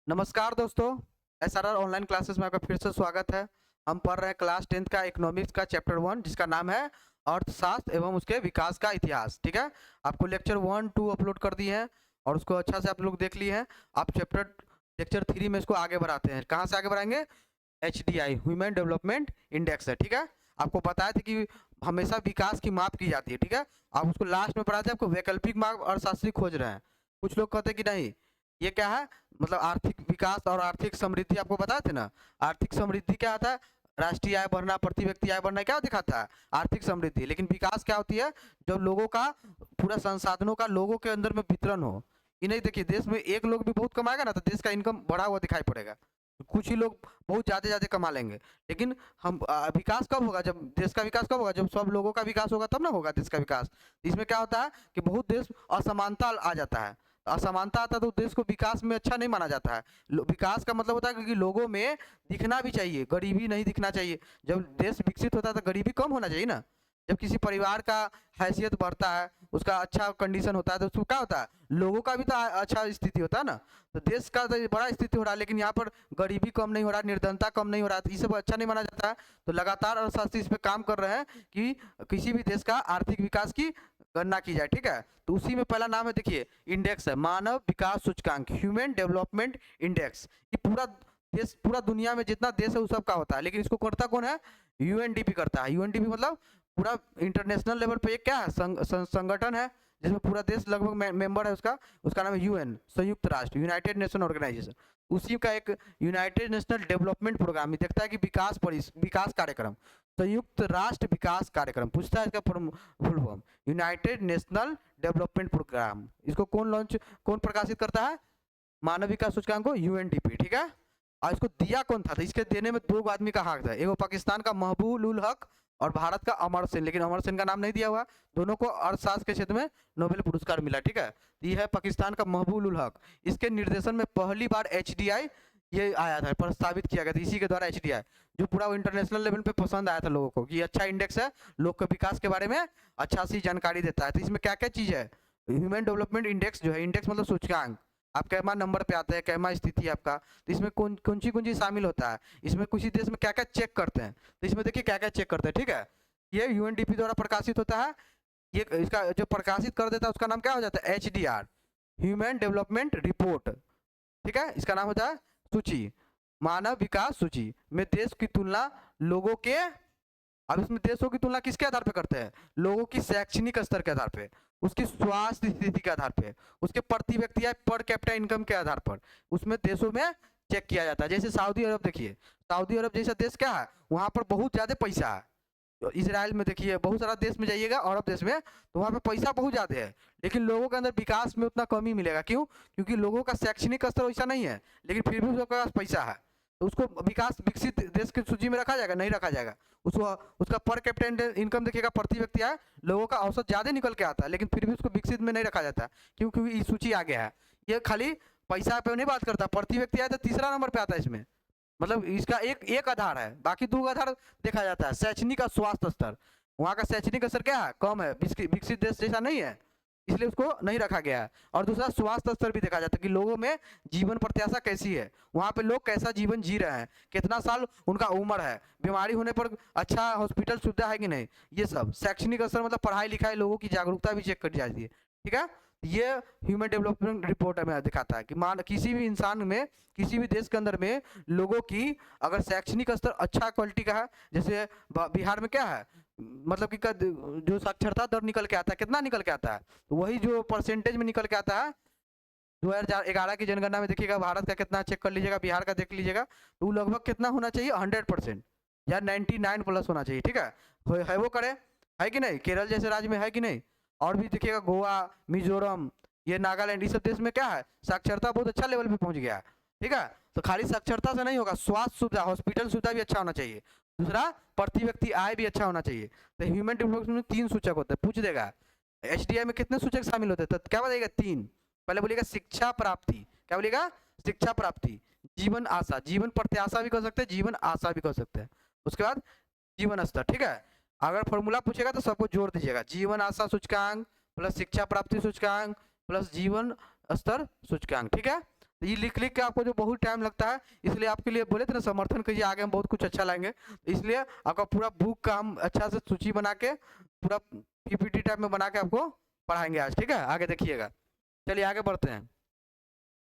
नमस्कार दोस्तों, SRR online classes में आपका फिर से स्वागत है। हम पढ़ रहे हैं क्लास 10th का इकोनॉमिक्स का चैप्टर 1 जिसका नाम है अर्थशास्त्र एवं उसके विकास का इतिहास। ठीक है, आपको लेक्चर 1, 2 अपलोड कर दिए हैं और उसको अच्छा से आप लोग देख लिए हैं। आप लेक्चर 3 में इसको आगे बढ़ाते हैं। कहाँ से आगे बढ़ाएंगे? HDI ह्यूमन डेवलपमेंट इंडेक्स है। ठीक है, आपको बताया था कि हमेशा विकास की माप की जाती है। ठीक है, आप उसको लास्ट में पढ़ाते हैं, आपको वैकल्पिक माप अर्थशास्त्री खोज रहे हैं। कुछ लोग कहते हैं कि नहीं, ये क्या है, मतलब आर्थिक विकास और आर्थिक समृद्धि आपको बताए थे ना। आर्थिक समृद्धि क्या आता है? राष्ट्रीय आय बढ़ना, प्रति व्यक्ति आय बढ़ना, क्या दिखाता है? आर्थिक समृद्धि। लेकिन विकास क्या होती है? जब लोगों का पूरा संसाधनों का लोगों के अंदर में वितरण हो। ये नहीं, देखिए देश में एक लोग भी बहुत कमाएगा ना तो देश का इनकम बढ़ा हुआ दिखाई पड़ेगा। कुछ ही लोग बहुत ज्यादा कमा लेंगे। लेकिन हम विकास कब होगा? जब देश का विकास कब होगा? जब सब लोगों का विकास होगा तब ना होगा देश का विकास। इसमें क्या होता है कि बहुत देश असमानता आ जाता है। असमानता आता है तो देश को विकास में अच्छा नहीं माना जाता है। विकास का मतलब होता है कि लोगों में दिखना भी चाहिए, गरीबी नहीं दिखना चाहिए। जब देश विकसित होता है तो गरीबी कम होना चाहिए ना। जब किसी परिवार का हैसियत बढ़ता है, उसका अच्छा कंडीशन होता है तो उसको क्या होता है? लोगों का भी तो अच्छा स्थिति होता है ना। तो देश का तो बड़ा स्थिति हो रहा है, लेकिन यहाँ पर गरीबी कम नहीं हो रहा, निर्धनता कम नहीं हो रहा, तो ये सब अच्छा नहीं माना जाता है। तो लगातार अर्थशास्त्री इस पे काम कर रहे हैं कि किसी भी देश का आर्थिक विकास की गणना की जाए। ठीक है, तो उसी में पहला नाम है, देखिए इंडेक्स है, मानव विकास सूचकांक, ह्यूमन डेवलपमेंट इंडेक्स। ये पूरा देश, पूरा दुनिया में जितना देश है उस सब का होता है, लेकिन इसको करता कौन है? यूएनडीपी करता है। यूएनडीपी मतलब पूरा इंटरनेशनल लेवल पे एक क्या है, संगठन है जिसमें पूरा देश लगभग मेंबर है। उसका नाम है यूएन, संयुक्त राष्ट्र, यूनाइटेड नेशन ऑर्गेनाइजेशन। उसी का एक यूनाइटेड नेशनल डेवलपमेंट प्रोग्राम देखता है कि विकास कार्यक्रम, संयुक्त राष्ट्र विकास कार्यक्रम पूछता है इसका full form, united national development programme. इसको कौन प्रकाशित करता है? मानव विकास सूचकांक को यूएनडीपी। ठीक है, और इसको दिया कौन था? तो इसके देने में दो आदमी का हाथ था, एगो पाकिस्तान का महबूब उल हक और भारत का अमर सेन। लेकिन अमर सेन का नाम नहीं दिया हुआ। दोनों को अर्थशास्त्र के क्षेत्र में नोबेल पुरस्कार मिला। ठीक है, ये है पाकिस्तान का महबूब उल हक। इसके निर्देशन में पहली बार HDI ये आया था, प्रस्तावित किया गया था इसी के द्वारा। HDI जो पूरा इंटरनेशनल लेवल पे पसंद आया था लोगों को कि अच्छा इंडेक्स है, लोग के विकास के बारे में अच्छा सी जानकारी देता है। तो इसमें क्या क्या चीज है? ह्यूमन डेवलपमेंट इंडेक्स जो है, इंडेक्स मतलब सूचकांक, आप कैमा नंबर पे आते हैं, कैमा स्थिति है आपका। तो इसमें कौन सी शामिल होता है? इसमें कुछ ही देश में क्या क्या चेक करते हैं, तो इसमें देखिए क्या क्या चेक करते हैं। ठीक है, ये यूएनडीपी द्वारा प्रकाशित होता है। ये इसका जो प्रकाशित कर देता है उसका नाम क्या हो जाता है? HDR, human development report. ठीक है, इसका नाम होता है सूची, मानव विकास सूची में देश की तुलना लोगों के। अब इसमें देशों की तुलना किसके आधार पे करते हैं? लोगों की शैक्षणिक स्तर के आधार पे, उसकी स्वास्थ्य स्थिति के आधार पे, उसके प्रति व्यक्ति या पर कैपिटा इनकम के आधार पर उसमें देशों में चेक किया जाता है। जैसे सऊदी अरब, देखिए सऊदी अरब जैसा देश क्या है, वहां पर बहुत ज्यादा पैसा है। तो इसराइल में देखिए, बहुत सारा देश में जाइएगा अरब देश में, तो वहाँ पे पैसा बहुत ज्यादा है, लेकिन लोगों के अंदर विकास में उतना कमी मिलेगा। क्यों? क्योंकि लोगों का शैक्षणिक स्तर वैसा नहीं है, लेकिन फिर भी उसके पास पैसा है। तो उसको विकसित देश की सूची में रखा जाएगा? नहीं रखा जाएगा। उसको उसका पर कैपिटा इनकम देखिएगा, प्रति व्यक्ति है, लोगों का औसत ज्यादा निकल के आता है, लेकिन फिर भी उसको विकसित में नहीं रखा जाता। क्यों? क्योंकि ये सूची आ गया है। ये खाली पैसा पे नहीं बात करता, प्रति व्यक्ति आए तो तीसरा नंबर पे आता है इसमें। मतलब इसका एक एक आधार है, बाकी दो आधार देखा जाता है। शैक्षणिक और स्वास्थ्य स्तर, वहाँ का शैक्षणिक स्तर क्या है? कम है, विकसित देश जैसा नहीं है, इसलिए उसको नहीं रखा गया है। और दूसरा स्वास्थ्य स्तर भी देखा जाता है कि लोगों में जीवन प्रत्याशा कैसी है, वहाँ पे लोग कैसा जीवन जी रहे हैं, कितना साल उनका उम्र है, बीमारी होने पर अच्छा हॉस्पिटल सुविधा है कि नहीं, ये सब। शैक्षणिक स्तर मतलब पढ़ाई लिखाई, लोगों की जागरूकता भी चेक करी जाती है। ठीक है, ये ह्यूमन डेवलपमेंट रिपोर्ट हमें दिखाता है कि मान किसी भी इंसान में, किसी भी देश के अंदर में लोगों की अगर शैक्षणिक स्तर अच्छा क्वालिटी का है, जैसे बिहार में क्या है, मतलब कि जो साक्षरता दर निकल के आता है, कितना निकल के आता है, तो वही जो परसेंटेज में निकल के आता है 2011 की जनगणना में देखिएगा, भारत का कितना चेक कर लीजिएगा, बिहार का देख लीजिएगा, तो वो लगभग कितना होना चाहिए? 100% या 99 प्लस होना चाहिए। ठीक है वो करे, है कि नहीं? केरल जैसे राज्य में है कि नहीं? और भी देखिएगा गोवा, मिजोरम, ये नागालैंड, इस सब देश में क्या है, साक्षरता बहुत अच्छा लेवल पे पहुंच गया है। ठीक है, तो खाली साक्षरता से नहीं होगा, स्वास्थ्य सुविधा, हॉस्पिटल सुविधा भी अच्छा होना चाहिए। दूसरा, प्रति व्यक्ति आय भी अच्छा होना चाहिए। तो ह्यूमन डेवलपमेंट में 3 सूचक होते हैं, पूछ देगा। HDI में कितने सूचक शामिल होते हैं? तो क्या बताइएगा? 3। पहले बोलिएगा शिक्षा प्राप्ति, क्या बोलिएगा? शिक्षा प्राप्ति, जीवन आशा, जीवन प्रत्याशा भी कह सकते हैं, जीवन आशा भी कह सकते हैं। उसके बाद जीवन स्तर। ठीक है, अगर फॉर्मूला पूछेगा तो सबको जोड़ दीजिएगा, जीवन आशा सूचकांक प्लस शिक्षा प्राप्ति सूचकांक प्लस जीवन स्तर सूचकांक। ठीक है, तो ये लिख लिख के आपको जो बहुत टाइम लगता है, इसलिए आपके लिए बोले थे ना समर्थन कीजिए, आगे हम बहुत कुछ अच्छा लाएंगे। तो इसलिए आपका पूरा बुक का हम अच्छा से सूची बना के पूरा पीपीटी टाइप में बना के आपको पढ़ाएंगे आज, ठीक है। आगे देखिएगा, चलिए आगे बढ़ते हैं।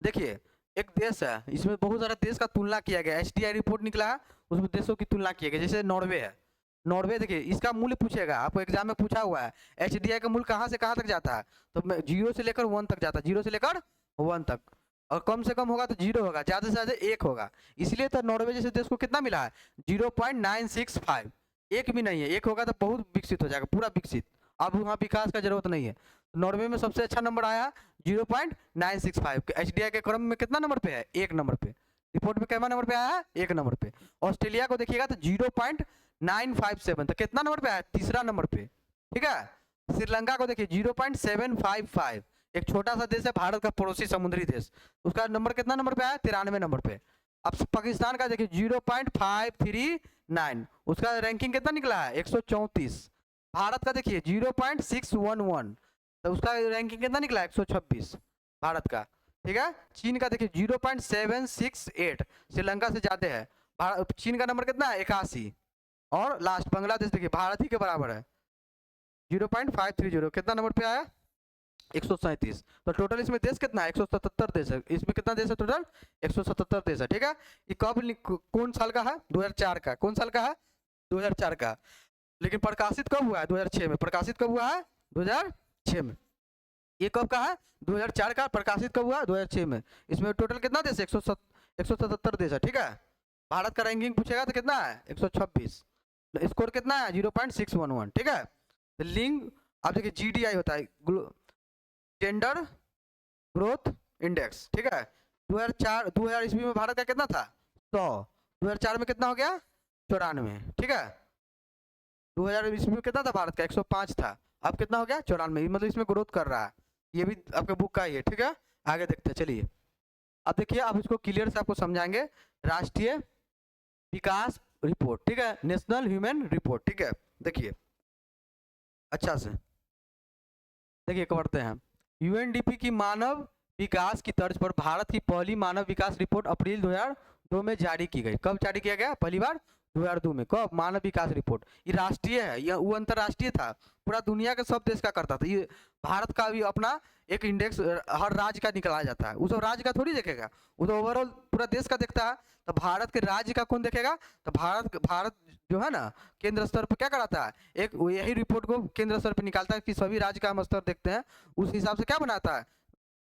देखिए एक देश है, इसमें बहुत सारा देश का तुलना किया गया, एचडीआई रिपोर्ट निकला है, उसमें देशों की तुलना की गई। जैसे नॉर्वे है, नॉर्वे देखिए इसका मूल्य पूछेगा आपको, एग्जाम में पूछा हुआ है एचडीआई का मूल्य कहाँ से कहाँ तक जाता है, तो 0 से लेकर 1 तक जाता है, 0 से लेकर 1 तक, और कम से कम होगा तो 0 होगा, ज़्यादा से ज़्यादा 1 होगा। इसलिए तो नॉर्वे जैसे देश को कितना मिला है 0.965, एक भी नहीं है, 1 होगा तो बहुत विकसित हो जाएगा, पूरा विकसित, अब वहाँ विकास का जरूरत नहीं है। नॉर्वे में सबसे अच्छा नंबर आया 0.965, एचडीआई के क्रम में कितना नंबर पे है, 1 नंबर पे, रिपोर्ट में कितना नंबर पे आया है, 1 नंबर पे। ऑस्ट्रेलिया को देखिएगा तो 0.957, तो कितना नंबर पे आया, तीसरा नंबर पे, ठीक है। श्रीलंका को देखिए 0.755, एक छोटा सा देश है, भारत का पड़ोसी समुद्री देश, उसका नंबर कितना नंबर पे आया, 93 नंबर पे। अब पाकिस्तान का देखिए 0.539, उसका रैंकिंग कितना निकला है 134। भारत का देखिए 0.611, तो उसका रैंकिंग कितना निकला है 126 भारत का, ठीक है। चीन का देखिए 0.768, श्रीलंका से ज्यादा है, चीन का नंबर कितना है 81। और लास्ट बांग्लादेश देखिए भारत ही के बराबर है 0.530, कितना नंबर पे आया 137। तो टोटल इसमें देश कितना है 177 देश है, इसमें कितना देश है टोटल 177 देश है, ठीक है। ये कब कौन साल का है 2004 का, कौन साल का है 2004 का, लेकिन प्रकाशित कब हुआ है 2006 में, प्रकाशित कब हुआ है 2006 में। ये कब का है 2004 का, प्रकाशित कब हुआ 2006 में। इसमें टोटल कितना देश है 177 देश है, ठीक है। भारत का रैंकिंग पूछेगा तो कितना है 126, स्कोर कितना है 0.611, ठीक है। तो लिंग, अब देखिए जीडीआई होता है जेंडर ग्रोथ इंडेक्स, ठीक है। 2000 ईस्वी में भारत का कितना था 100, 2004 में कितना हो गया 94, ठीक है। 2000 ईस्वी में कितना था भारत का 105 था, अब कितना हो गया 94, मतलब इसमें ग्रोथ कर रहा है, ये भी आपके बुक का ही है, ठीक है। आगे देखते हैं, चलिए अब देखिए, अब इसको क्लियर से आपको समझाएंगे। राष्ट्रीय विकास रिपोर्ट, ठीक है, नेशनल ह्यूमन रिपोर्ट, ठीक है। देखिए अच्छा से देखिए पढ़ते हैं। यूएनडीपी की मानव विकास की तर्ज पर भारत की पहली मानव विकास रिपोर्ट अप्रैल 2002 में जारी की गई। कब जारी किया गया पहली बार 2002 में, कब, मानव विकास रिपोर्ट। ये राष्ट्रीय है, यह वो अंतर्राष्ट्रीय था, पूरा दुनिया के सब देश का करता था। ये भारत का भी अपना एक इंडेक्स हर राज्य का निकाला जाता है, उस राज्य का थोड़ी देखेगा, वो तो ओवरऑल पूरा देश का देखता है। तो भारत के राज्य का कौन देखेगा, तो भारत जो है ना केंद्र स्तर पर क्या कराता है, एक यही रिपोर्ट को केंद्र स्तर पर निकालता है कि सभी राज्य का हम स्तर देखते हैं, उस हिसाब से क्या बनाता है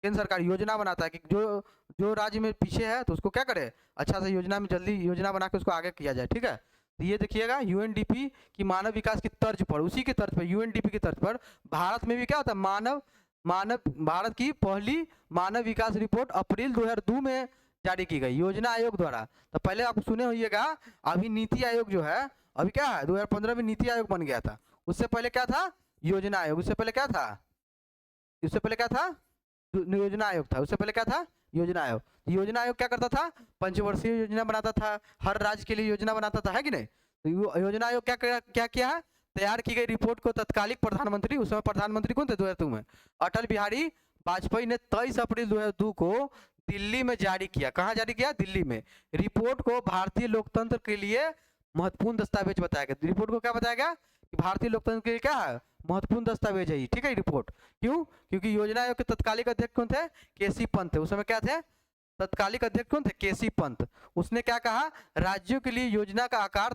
केंद्र सरकार योजना बनाता है कि जो राज्य में पीछे है तो उसको क्या करे, अच्छा से योजना में जल्दी योजना बना के उसको आगे किया जाए, ठीक है। तो ये देखिएगा यूएनडीपी की मानव विकास की तर्ज पर, उसी की तर्ज पर, यूएनडीपी की तर्ज पर भारत में भी क्या होता है भारत की पहली मानव विकास रिपोर्ट अप्रैल 2002 में जारी की गई योजना आयोग द्वारा। तो पहले आप सुने होइएगा, अभी नीति आयोग जो है, अभी क्या है 2015 में नीति आयोग बन गया था, उससे पहले क्या था योजना आयोग, उससे पहले क्या था, उससे पहले क्या था योजना आयोग था, उससे पहले क्या था योजना आयोग। योजना आयोग क्या करता था, पंचवर्षीय योजना बनाता था, हर राज्य के लिए योजना बनाता था, है कि नहीं। तो योजना आयोग क्या किया है, तैयार की गई रिपोर्ट को तत्कालिक प्रधानमंत्री, उस समय प्रधानमंत्री कौन थे 2002 में, अटल बिहारी वाजपेयी ने 23 अप्रैल 2002 को दिल्ली में जारी किया। कहाँ जारी किया, दिल्ली में। रिपोर्ट को भारतीय लोकतंत्र के लिए महत्वपूर्ण दस्तावेज बताया गया। रिपोर्ट को क्या बताया गया कि भारतीय लोकतंत्र के लिए क्या है महत्वपूर्ण दस्तावेज है, ठीक है रिपोर्ट। क्यों, क्योंकि योजना आयोग के तत्कालिक अध्यक्ष कौन थे, केसी पंत थे, उस समय क्या थे तत्कालिक अध्यक्ष कौन थे, केसी पंत। उसने क्या कहा, राज्यों के लिए योजना का आकार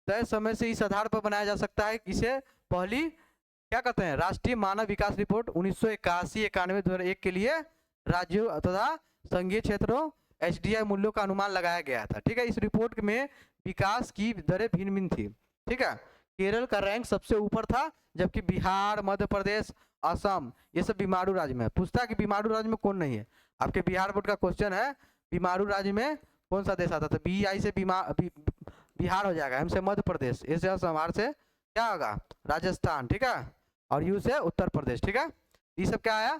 तय समय से इस आधार पर बनाया जा सकता है, इसे पहली क्या कहते हैं राष्ट्रीय मानव विकास रिपोर्ट 1981-91-2001 के लिए राज्यों तथा संघीय क्षेत्रों एचडीआई मूल्यों का अनुमान लगाया गया था, ठीक है। इस रिपोर्ट में विकास की दरें भिन्न भिन्न थी, ठीक है। केरल का रैंक सबसे ऊपर था, जबकि बिहार, मध्य प्रदेश, असम ये सब बीमारू राज्य में। पूछता है कि बीमारू राज्य में कौन नहीं है, आपके बिहार बोर्ड का क्वेश्चन है, बीमारू राज्य में कौन सा देश आता था। बी आई से बिहार हो जाएगा, एम से मध्य प्रदेश, ए से असम, आर से क्या होगा राजस्थान, ठीक है, और यू से उत्तर प्रदेश, ठीक है। ये सब क्या आया,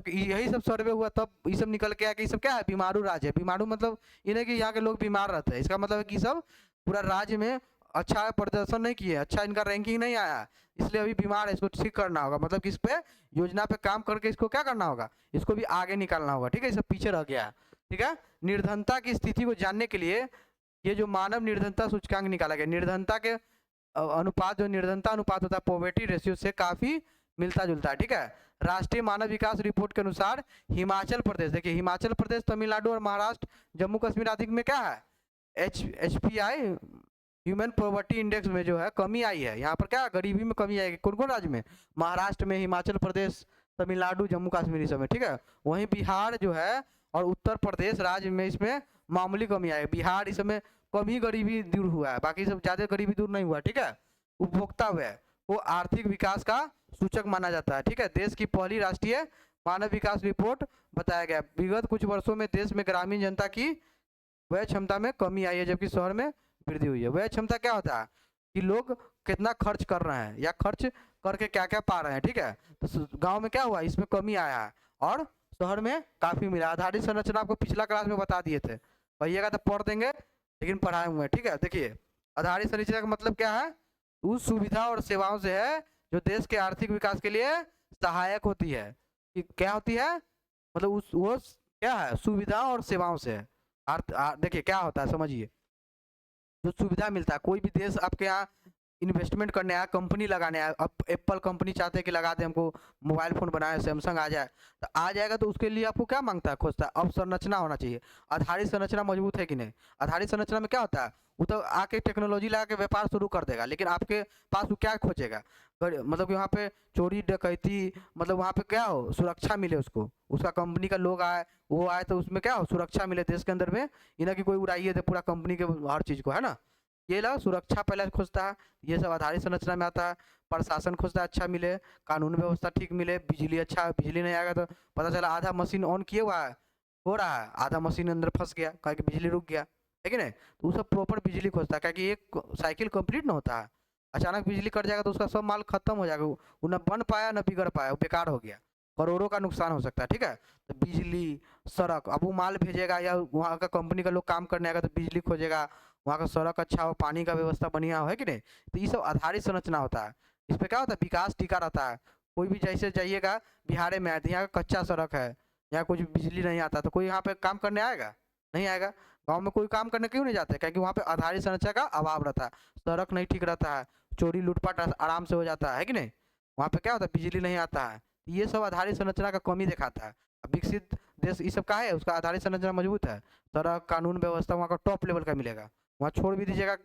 यही सब सर्वे हुआ, तब ये सब निकल के आया कि सब क्या है बीमारू राज्य है। बीमारू मतलब इन्हें कि यहाँ के लोग बीमार रहते हैं, इसका मतलब है कि सब पूरा राज्य में अच्छा प्रदर्शन नहीं किए, अच्छा इनका रैंकिंग नहीं आया, इसलिए अभी बीमार है, इसको ठीक करना होगा। मतलब कि इस पे योजना पे काम करके इसको क्या करना होगा, इसको भी आगे निकालना होगा, ठीक है। ये सब पीछे रह गया है, ठीक है। निर्धनता की स्थिति को जानने के लिए ये जो मानव निर्धनता सूचकांक निकाला गया, निर्धनता के अनुपात, जो निर्धनता अनुपात होता है पॉवर्टी रेशियो से काफी मिलता जुलता है, ठीक है। राष्ट्रीय मानव विकास रिपोर्ट के अनुसार हिमाचल प्रदेश, देखिए हिमाचल प्रदेश, तमिलनाडु और महाराष्ट्र, जम्मू कश्मीर आदि में क्या है, HPI ह्यूमन पॉवर्टी इंडेक्स में जो है कमी आई है। यहाँ पर क्या गरीबी में कमी आएगी, कौन कौन राज्य में, महाराष्ट्र में, हिमाचल प्रदेश, तमिलनाडु, जम्मू कश्मीर सब में, ठीक है। वहीं बिहार जो है और उत्तर प्रदेश राज्य में इसमें मामूली कमी आई है। बिहार इस समय कम ही गरीबी दूर हुआ है, बाकी सब ज्यादा गरीबी दूर नहीं हुआ, ठीक है। उपभोक्ता व्यय वो आर्थिक विकास का सूचक माना जाता है, ठीक है। देश की पहली राष्ट्रीय मानव विकास रिपोर्ट बताया गया, विगत कुछ वर्षों में देश में ग्रामीण जनता की व्यय क्षमता में कमी आई है, जबकि शहर में वृद्धि हुई है। व्यय क्षमता क्या होता है कि लोग कितना खर्च कर रहे हैं या खर्च करके क्या क्या पा रहे हैं, ठीक है। तो गांव में क्या हुआ, इसमें कमी आया है, और शहर में काफी मिला। आधारित संरचना आपको पिछला क्लास में बता दिए थे, पढ़िएगा तो पढ़ देंगे, लेकिन पढ़ाए हुए हैं, ठीक है। देखिए आधारित संरचना का मतलब क्या है, उस सुविधा और सेवाओं से है जो देश के आर्थिक विकास के लिए सहायक होती है। कि क्या होती है, मतलब उस वो क्या है, सुविधा और सेवाओं से है। देखिए क्या होता है समझिए, जो सुविधा मिलता है, कोई भी देश आपके यहाँ इन्वेस्टमेंट करने आया, कंपनी लगाने आया, अब एप्पल कंपनी चाहते हैं कि लगा दे हमको मोबाइल फोन बनाए, सैमसंग आ जाए, तो आ जाएगा, तो उसके लिए आपको क्या मांगता है, खोजता है, अब संरचना होना चाहिए। आधारित संरचना मजबूत है कि नहीं, आधारित संरचना में क्या होता है, वो तो आके टेक्नोलॉजी लगा के व्यापार शुरू कर देगा, लेकिन आपके पास वो क्या खोजेगा, मतलब कि वहाँ पे चोरी डकैती, मतलब वहाँ पे क्या हो, सुरक्षा मिले उसको, उसका कंपनी का लोग आए, वो आए तो उसमें क्या हो, सुरक्षा मिले देश के अंदर में, ये ना कि कोई उड़ाइए दे पूरा कंपनी के हर चीज़ को, है ना। ये ला सुरक्षा पहले खोजता है, ये सब आधारित संरचना में आता है। प्रशासन खोजता है अच्छा मिले, कानून व्यवस्था ठीक मिले, बिजली अच्छा, बिजली नहीं आएगा तो पता चला आधा मशीन ऑन किए हुआ है, हो रहा है, आधा मशीन अंदर फंस गया, कहा कि बिजली रुक गया, है कि नहीं। तो वो सब प्रॉपर बिजली खोजता है, क्या कि एक साइकिल कंप्लीट ना होता है, अचानक बिजली कट जाएगा तो उसका सब माल खत्म हो जाएगा, वो न बन पाया न बिगड़ पाया, वो बेकार हो गया, करोड़ों का नुकसान हो सकता है, ठीक है। तो बिजली, सड़क, अब वो माल भेजेगा या वहाँ का कंपनी का लोग काम करने आएगा तो बिजली खोजेगा, वहाँ का सड़क अच्छा हो, पानी का व्यवस्था बढ़िया हो, है कि नहीं। तो ये सब आधारित संरचना होता है, इस पे क्या होता है, विकास टिका रहता है। कोई भी जैसे जाइएगा बिहार में, यहाँ का कच्चा सड़क है, यहाँ कुछ बिजली नहीं आता, तो कोई यहाँ पे काम करने आएगा, नहीं आएगा। गांव में कोई काम करने क्यों नहीं जाते, क्योंकि वहाँ पे आधारित संरचना का अभाव रहता है, सड़क नहीं ठीक रहता है, चोरी लूटपाट आराम से हो जाता है कि नहीं। वहाँ पे क्या होता है, बिजली नहीं आता है, ये सब आधारित संरचना का कमी दिखाता है। विकसित देश ये सब का है, उसका आधारित संरचना मजबूत है, सड़क, कानून व्यवस्था वहाँ का टॉप लेवल का मिलेगा। वहाँ छोड़ भी दीजिएगा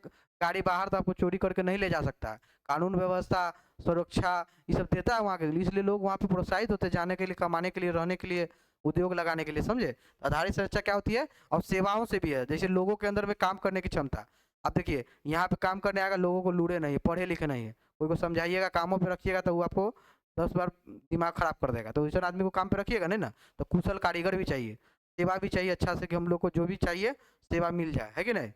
गाड़ी बाहर, तो आपको चोरी करके नहीं ले जा सकता है, कानून व्यवस्था, सुरक्षा, ये सब देता है वहाँ के लिए, इसलिए लोग वहाँ पे प्रोत्साहित होते हैं जाने के लिए, कमाने के लिए, रहने के लिए, उद्योग लगाने के लिए, समझे। आधारित संरचना क्या होती है, और सेवाओं से भी है, जैसे लोगों के अंदर में काम करने की क्षमता। अब देखिए यहाँ पे काम करने आएगा, लोगों को लूड़े नहीं, पढ़े लिखे नहीं है, कोई को समझाइएगा, कामों पे रखिएगा तो वो आपको 10 बार दिमाग खराब कर देगा, तो ऐसा आदमी को काम पे रखिएगा नहीं ना। तो कुशल कारीगर भी चाहिए, सेवा भी चाहिए अच्छा से, कि हम लोग को जो भी चाहिए सेवा मिल जाए, है कि नहीं।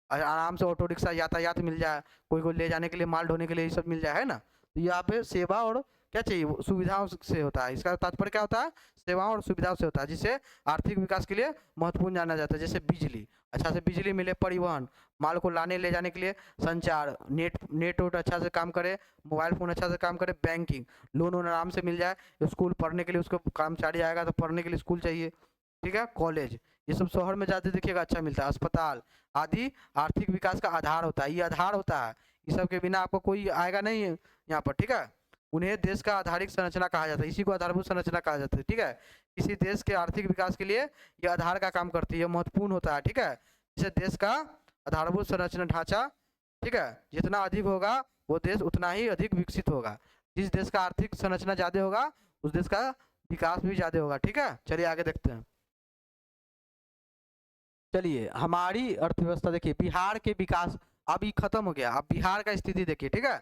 आराम से ऑटो रिक्शा यातायात मिल जाए, कोई को ले जाने के लिए, माल ढोने के लिए, ये सब मिल जाए, है ना। तो यहाँ पे सेवा और क्या चाहिए, सुविधाओं से होता है, इसका तात्पर्य क्या होता है, सेवाओं और सुविधाओं से होता है, जिससे आर्थिक विकास के लिए महत्वपूर्ण जाना जाता है। जैसे बिजली, अच्छा से बिजली मिले, परिवहन, माल को लाने ले जाने के लिए, संचार, नेट वोट अच्छा से काम करे, मोबाइल फ़ोन अच्छा से काम करे, बैंकिंग, लोन वोन आराम से मिल जाए, स्कूल पढ़ने के लिए उसको कर्मचारी आएगा तो पढ़ने के लिए स्कूल चाहिए, ठीक है, कॉलेज, ये सब शहर में ज़्यादा देखिएगा अच्छा मिलता है, अस्पताल आदि आर्थिक विकास का आधार होता है, ये आधार होता है, इस सब के बिना आपको कोई आएगा नहीं यहाँ पर, ठीक है। उन्हें देश का आधारिक संरचना कहा जाता है, इसी को आधारभूत संरचना कहा जाता है, ठीक है। किसी देश के आर्थिक विकास के लिए ये आधार का काम करती है, महत्वपूर्ण होता है, ठीक है। जैसे देश का आधारभूत संरचना ढांचा, ठीक है, जितना अधिक होगा वो देश उतना ही अधिक विकसित होगा, जिस देश का आर्थिक संरचना ज़्यादा होगा उस देश का विकास भी ज़्यादा होगा, ठीक है। चलिए आगे देखते हैं। चलिए हमारी अर्थव्यवस्था देखिए, बिहार के विकास अब ये खत्म हो गया, अब बिहार का स्थिति देखिए, ठीक है।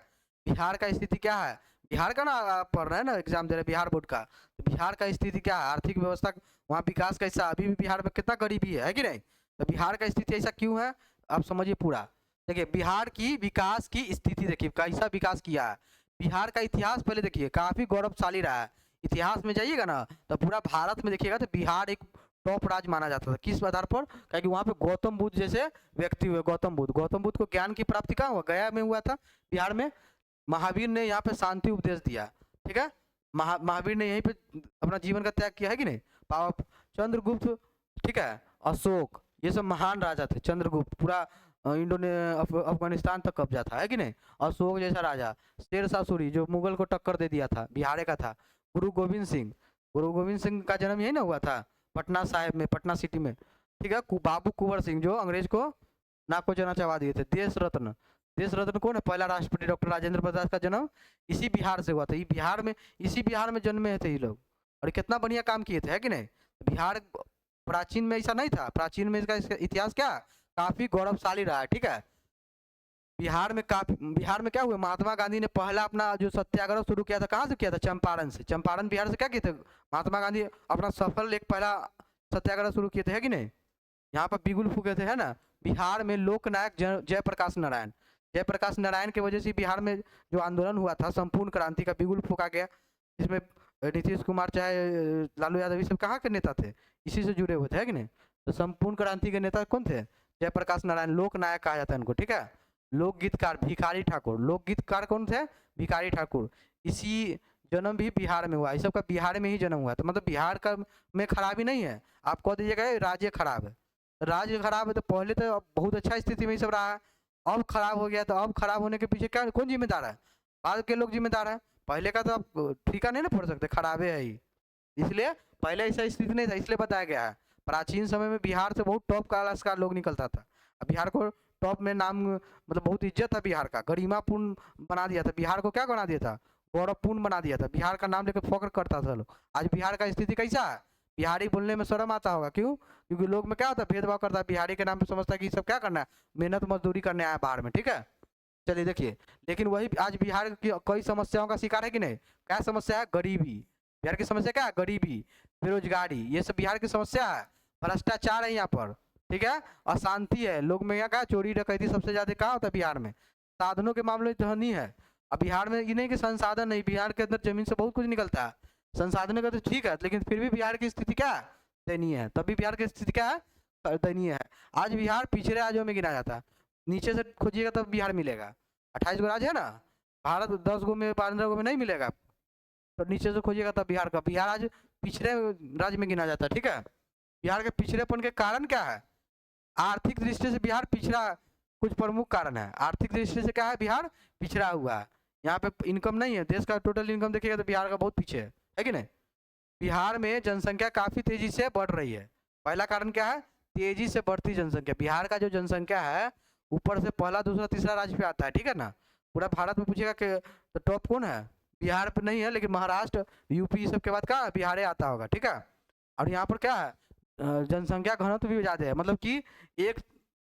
बिहार का स्थिति क्या है, बिहार का ना आप पढ़ रहे हैं ना, एग्जाम दे रहे हैं बिहार बोर्ड का, तो बिहार का स्थिति क्या है, आर्थिक व्यवस्था वहाँ विकास कैसा, अभी भी बिहार में कितना गरीबी है कि नहीं। तो बिहार का स्थिति ऐसा क्यों है, आप समझिए पूरा। देखिए बिहार की विकास की स्थिति देखिए, कैसा विकास किया है। बिहार का इतिहास पहले देखिए, काफी गौरवशाली रहा है, इतिहास में जाइएगा ना तो पूरा भारत में देखिएगा तो बिहार एक टॉप राज्य माना जाता था। किस आधार पर? क्योंकि वहाँ पे गौतम बुद्ध जैसे व्यक्ति हुए। गौतम बुद्ध को ज्ञान की प्राप्ति कहाँ हुआ? गया में हुआ था, बिहार में। महावीर ने यहाँ पे शांति उपदेश दिया, ठीक है। महावीर ने यहीं पे अपना जीवन का त्याग किया है कि नहीं। चंद्रगुप्त, ठीक है, अशोक, ये सब महान राजा थे। चंद्रगुप्त पूरा अफगानिस्तान तक कब्जा था, है कि नहीं। अशोक जैसा राजा, शेरशाह सूरी जो मुगल को टक्कर दे दिया था, बिहार का था। गुरु गोविंद सिंह का जन्म यही ना हुआ था, पटना साहिब में, पटना सिटी में, ठीक है। बाबू कुंवर सिंह जो अंग्रेज को नाक को चना चबा दिए थे। देश रत्न कौन है? पहला राष्ट्रपति डॉक्टर राजेंद्र प्रसाद का जन्म इसी बिहार से हुआ था। इसी बिहार में जन्मे थे ये लोग, और कितना बढ़िया काम किए थे, है कि नहीं। बिहार प्राचीन में ऐसा नहीं था। प्राचीन में इसका इतिहास क्या काफी गौरवशाली रहा है, ठीक है। बिहार में क्या हुआ? महात्मा गांधी ने पहला अपना जो सत्याग्रह शुरू किया था, कहाँ से किया था? चंपारण से। चंपारण बिहार से क्या किए थे महात्मा गांधी? अपना सफल एक पहला सत्याग्रह शुरू किए थे, है कि नहीं। यहाँ पर बिगुल फूके थे, है ना। बिहार में लोकनायक जयप्रकाश नारायण की वजह से बिहार में जो आंदोलन हुआ था संपूर्ण क्रांति का, बिगुल फूका गया। जिसमें नीतीश कुमार चाहे लालू यादव, ये सब कहाँ के नेता थे? इसी से जुड़े हुए थे, है कि नहीं। तो संपूर्ण क्रांति के नेता कौन थे? जयप्रकाश नारायण, लोकनायक कहा जाता है इनको, ठीक है। लोकगीतकार भिखारी ठाकुर, लोकगीतकार कौन थे? भिखारी ठाकुर। इसी जन्म भी बिहार में हुआ, इस सबका बिहार में ही जन्म हुआ। तो मतलब बिहार का में खराबी नहीं है। आप कह दीजिएगा राज्य खराब है, राज्य खराब है तो पहले तो बहुत अच्छा स्थिति में ही सब रहा है, अब खराब हो गया। तो अब खराब होने के पीछे क्या, कौन जिम्मेदार है? बाद के लोग जिम्मेदार है। पहले का तो आप ठीका नहीं ना फोड़ सकते, खराबे है ही। इसलिए पहले ऐसा स्थिति नहीं था, इसलिए बताया गया है। प्राचीन समय में बिहार से बहुत टॉप क्लास का लोग निकलता था। बिहार को टॉप में नाम, मतलब बहुत इज्जत था बिहार का, गरिमापूर्ण बना दिया था बिहार को। क्या बना दिया था? गौरवपूर्ण बना दिया था। बिहार का नाम लेकर फख्र करता था लोग। आज बिहार का स्थिति कैसा है? बिहारी बोलने में शर्म आता होगा, क्यों? क्योंकि लोग में क्या होता है, भेदभाव करता है। बिहारी के नाम पे समझता है कि सब क्या करना है, मेहनत मजदूरी करने आया बाहर में, ठीक है। चलिए देखिए, लेकिन वही आज बिहार की कई समस्याओं का शिकार है कि नहीं। क्या समस्या है? गरीबी। बिहार की समस्या क्या है? गरीबी, बेरोजगारी, ये सब बिहार की समस्या है। भ्रष्टाचार है यहाँ पर, ठीक है। अशांति है लोग में। यहाँ का चोरी डकैती सबसे ज्यादा कहाँ होता है? बिहार में। साधनों के मामले में धनी है। अब बिहार में ये नहीं कि संसाधन नहीं, बिहार के अंदर जमीन से बहुत कुछ निकलता है। संसाधनों का तो ठीक है, लेकिन फिर भी बिहार की स्थिति क्या है? दयनीय है। तभी बिहार की स्थिति क्या है? दयनीय है। आज बिहार पिछड़े राज्यों में गिना जाता है। नीचे से खोजिएगा तब बिहार मिलेगा। 28 गो राज्य है ना भारत, 10 गो में 15 गो में नहीं मिलेगा। तो नीचे से खोजिएगा तब बिहार का। बिहार आज पिछड़े राज्य में गिना जाता है, ठीक है। बिहार के पिछड़ेपन के कारण क्या है? आर्थिक दृष्टि से बिहार पिछड़ा, कुछ प्रमुख कारण है। आर्थिक दृष्टि से क्या है? बिहार पिछड़ा हुआ है। यहाँ पे इनकम नहीं है, देश का टोटल इनकम देखिएगा तो बिहार का बहुत पीछे है कि नहीं। बिहार में जनसंख्या काफी तेजी से बढ़ रही है। पहला कारण क्या है? तेजी से बढ़ती जनसंख्या। बिहार का जो जनसंख्या है ऊपर से पहला दूसरा तीसरा राज्य पे आता है, ठीक है ना। पूरा भारत में पूछेगा कि तो टॉप कौन है? बिहार पे नहीं है, लेकिन महाराष्ट्र, यूपी सब के बाद क्या बिहार आता होगा, ठीक है। और यहाँ पर क्या है? जनसंख्या घनत्व भी ज्यादा है, मतलब कि एक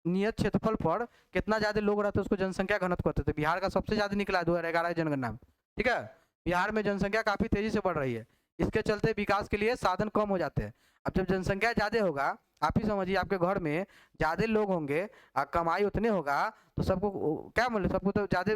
नियत क्षेत्रफल पर कितना ज्यादा लोग रहते हैं उसको जनसंख्या घनत्व कहते थे। बिहार का सबसे ज्यादा निकला है 2011 जनगणना में, ठीक है। बिहार में जनसंख्या काफी तेजी से बढ़ रही है। इसके चलते विकास के लिए साधन कम हो जाते हैं। अब जब जनसंख्या ज्यादा होगा, आप ही समझिए, आपके घर में ज्यादा लोग होंगे, कमाई उतने होगा, तो सबको क्या बोले, सबको तो ज्यादा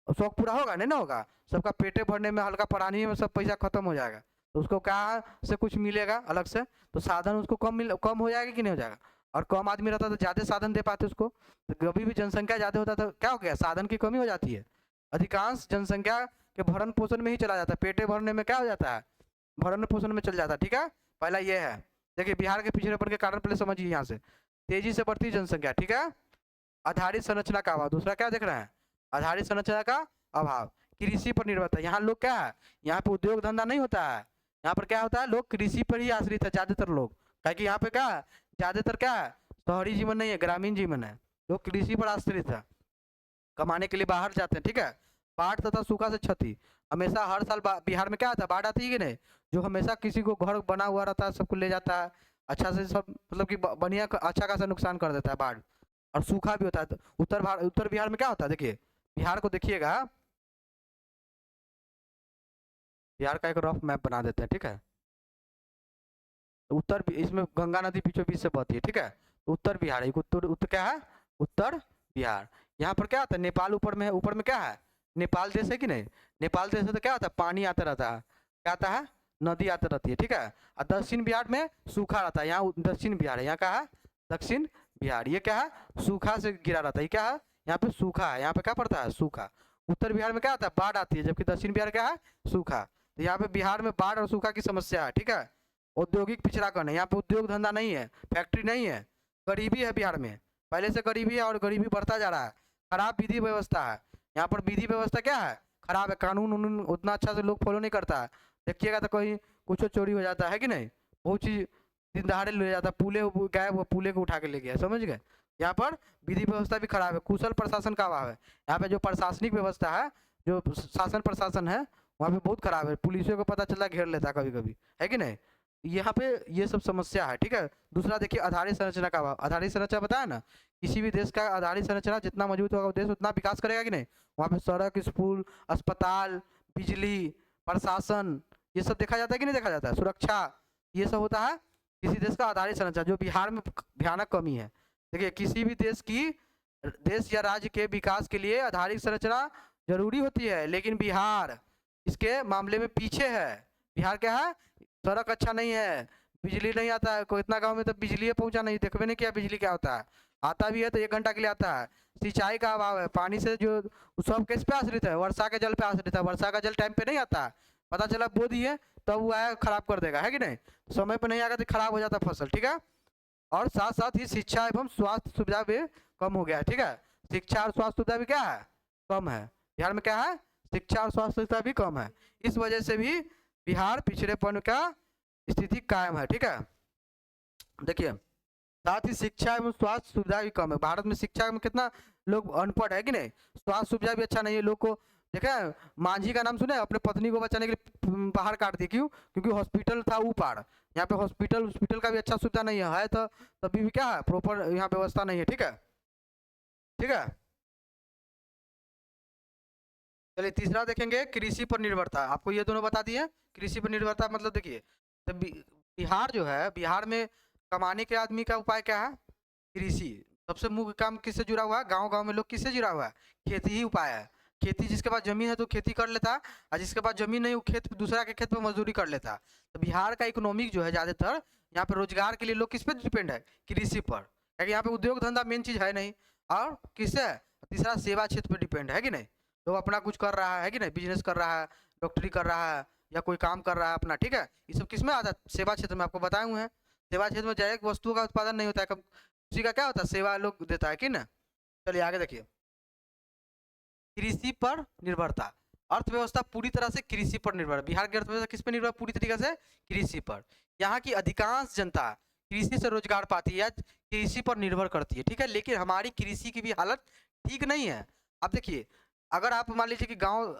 शौक पूरा होगा नहीं ना होगा। सबका पेटे भरने में, हल्का परानी में सब पैसा खत्म हो जाएगा। तो उसको कहाँ से कुछ मिलेगा अलग से? तो साधन उसको कम हो जाएगा कि नहीं हो जाएगा। और कम आदमी रहता तो ज्यादा साधन दे पाते उसको। तो कभी भी जनसंख्या ज्यादा होता तो क्या हो गया? साधन की कमी हो जाती है। अधिकांश जनसंख्या के भरण पोषण में ही चला जाता है। पेटे भरने में क्या हो जाता है? भरण पोषण में चल जाता है, ठीक है। पहला ये है। देखिए बिहार के पिछड़ेपन के कारण पहले समझिए। यहाँ से तेजी से बढ़ती जनसंख्या, ठीक है। आधारित संरचना का अभाव, दूसरा क्या देख रहे हैं? आधारित संरचना का अभाव। कृषि पर निर्भरता, यहाँ लोग क्या है, यहाँ पे उद्योग धंधा नहीं होता है। यहाँ पर क्या होता है? लोग कृषि पर ही आश्रित है ज्यादातर लोग। क्योंकि यहाँ पे क्या है, ज्यादातर क्या है, शहरी जीवन नहीं है, ग्रामीण जीवन है। लोग कृषि पर आश्रित है, कमाने के लिए बाहर जाते हैं, ठीक है। बाढ़ तथा सूखा से क्षति, हमेशा हर साल बिहार में क्या आता है? बाढ़ आती है कि नहीं। जो हमेशा किसी को घर बना हुआ रहता है सबको ले जाता है, अच्छा से सब, मतलब कि बढ़िया अच्छा खासा नुकसान कर देता है बाढ़। और सूखा भी होता है। तो उत्तर बिहार में क्या होता है? देखिए बिहार को देखिएगा, बिहार का एक रफ मैप बना देते हैं, ठीक है। इसमें गंगा नदी बीचों बीच से बहती है, ठीक है। उत्तर बिहार, एक उत्तर उत्तर क्या है? उत्तर बिहार। यहाँ पर क्या आता है? नेपाल ऊपर में है। ऊपर में क्या है? नेपाल देश है कि नहीं। नेपाल देश है तो क्या होता है? पानी आता रहता है। क्या आता है? नदी आती रहती है, ठीक है। और दक्षिण बिहार में सूखा रहता है, यहाँ दक्षिण बिहार है, यहाँ क्या है दक्षिण बिहार, ये क्या है सूखा से घिरा रहता है, ये क्या है यहाँ पे सूखा है, यहाँ पे क्या पड़ता है सूखा। उत्तर बिहार में क्या आता है बाढ़ आती है, जबकि दक्षिण बिहार क्या है सूखा। तो यहाँ पे बिहार में बाढ़ और सूखा की समस्या है, ठीक है। औद्योगिक पिछड़ापन है, यहाँ पे उद्योग धंधा नहीं है, फैक्ट्री नहीं है, गरीबी है बिहार में, पहले से गरीबी है और गरीबी बढ़ता जा रहा है। खराब विधि व्यवस्था है, यहाँ पर विधि व्यवस्था क्या है खराब है, कानून उनून उतना अच्छा से लोग फॉलो नहीं करता है। देखिएगा तो कहीं कुछ चोरी हो जाता है कि नहीं, बहुत चीज दिन दहाड़े ले जाता है, पुले गए वो पुले को उठा के ले गया, समझ गए। यहाँ पर विधि व्यवस्था भी खराब है, कुशल प्रशासन का अभाव है, यहाँ पे जो प्रशासनिक व्यवस्था है, जो शासन प्रशासन है वहाँ पे बहुत खराब है, पुलिसों को पता चलता घेर लेता है कभी कभी, है कि नहीं। यहाँ पे ये सब समस्या है, ठीक है। दूसरा देखिए आधारित संरचना का अभाव, आधारित संरचना बताया ना, किसी भी देश का आधारित संरचना जितना मजबूत होगा देश उतना विकास करेगा कि नहीं। वहाँ पे सड़क, स्कूल, अस्पताल, बिजली, प्रशासन, ये सब देखा जाता है कि नहीं देखा जाता है, सुरक्षा, ये सब होता है किसी देश का आधारित संरचना, जो बिहार में भयानक कमी है। देखिए किसी भी देश या राज्य के विकास के लिए आधारित संरचना जरूरी होती है, लेकिन बिहार इसके मामले में पीछे है। बिहार क्या है, सड़क अच्छा नहीं है, बिजली नहीं आता है, कोई इतना गांव में तो बिजली पहुंचा नहीं, देखबे नहीं किया बिजली क्या होता है, आता भी है तो 1 घंटा के लिए आता है। सिंचाई का अभाव है, पानी से जो सब किस पे आश्रित है, वर्षा के जल पे आश्रित है, वर्षा का जल टाइम पे नहीं आता है, पता चला बो दिए तब वो आया खराब कर देगा, है कि नहीं, समय पे नहीं आएगा तो खराब हो जाता फसल, ठीक है। और साथ साथ ही शिक्षा एवं स्वास्थ्य सुविधा भी कम हो गया है, ठीक है। शिक्षा और स्वास्थ्य सुविधा भी क्या है कम है, बिहार में क्या है शिक्षा और स्वास्थ्य सुविधा भी कम है, इस वजह से भी बिहार पिछड़ेपन का स्थिति कायम है, ठीक है। देखिए साथ ही शिक्षा एवं स्वास्थ्य सुविधा भी कम है, भारत में शिक्षा में कितना लोग अनपढ़ है कि नहीं, स्वास्थ्य सुविधा भी अच्छा नहीं है, लोग को देखा मांझी का नाम सुने, अपने पत्नी को बचाने के लिए बाहर काट दिए, क्यों, क्योंकि हॉस्पिटल था ऊपर, यहाँ पे हॉस्पिटल का भी अच्छा सुविधा नहीं है तो तभी भी क्या है प्रॉपर यहाँ व्यवस्था नहीं है, ठीक है, ठीक है। चलिए तीसरा देखेंगे कृषि पर निर्भरता, आपको ये दोनों बता दिए। कृषि पर निर्भरता मतलब देखिए तो बिहार जो है, बिहार में कमाने के आदमी का उपाय क्या है कृषि, सबसे मुख्य काम किससे जुड़ा हुआ है, गांव गांव में लोग किससे जुड़ा हुआ है, खेती ही उपाय है। खेती जिसके पास जमीन है तो खेती कर लेता, और जिसके पास जमीन नहीं वो खेत दूसरा के खेत पर मजदूरी कर लेता। तो बिहार का इकोनॉमिक जो है ज़्यादातर यहाँ पे रोजगार के लिए लोग किस पे डिपेंड है, कृषि पर, क्योंकि यहाँ पे उद्योग धंधा मेन चीज़ है नहीं, और किससे तीसरा सेवा क्षेत्र पर डिपेंड है कि नहीं, लोग अपना कुछ कर रहा है कि नहीं, बिजनेस कर रहा है, डॉक्टरी कर रहा है, या कोई काम कर रहा है अपना, ठीक है। ये सब किस में आता है सेवा क्षेत्र में, आपको बताए हुए हैं। सेवा क्षेत्र में डायरेक्ट वस्तुओं का उत्पादन नहीं होता है, कब उसी का क्या होता है सेवा लोग देता है कि ना। चलिए आगे देखिए कृषि पर निर्भरता, अर्थव्यवस्था पूरी तरह से कृषि पर निर्भर है, बिहार की अर्थव्यवस्था किस पर निर्भर पूरी तरीके से कृषि पर। यहाँ की अधिकांश जनता कृषि से रोजगार पाती है या कृषि पर निर्भर करती है, ठीक है। लेकिन हमारी कृषि की भी हालत ठीक नहीं है। अब देखिए अगर आप मान लीजिए कि गाँव,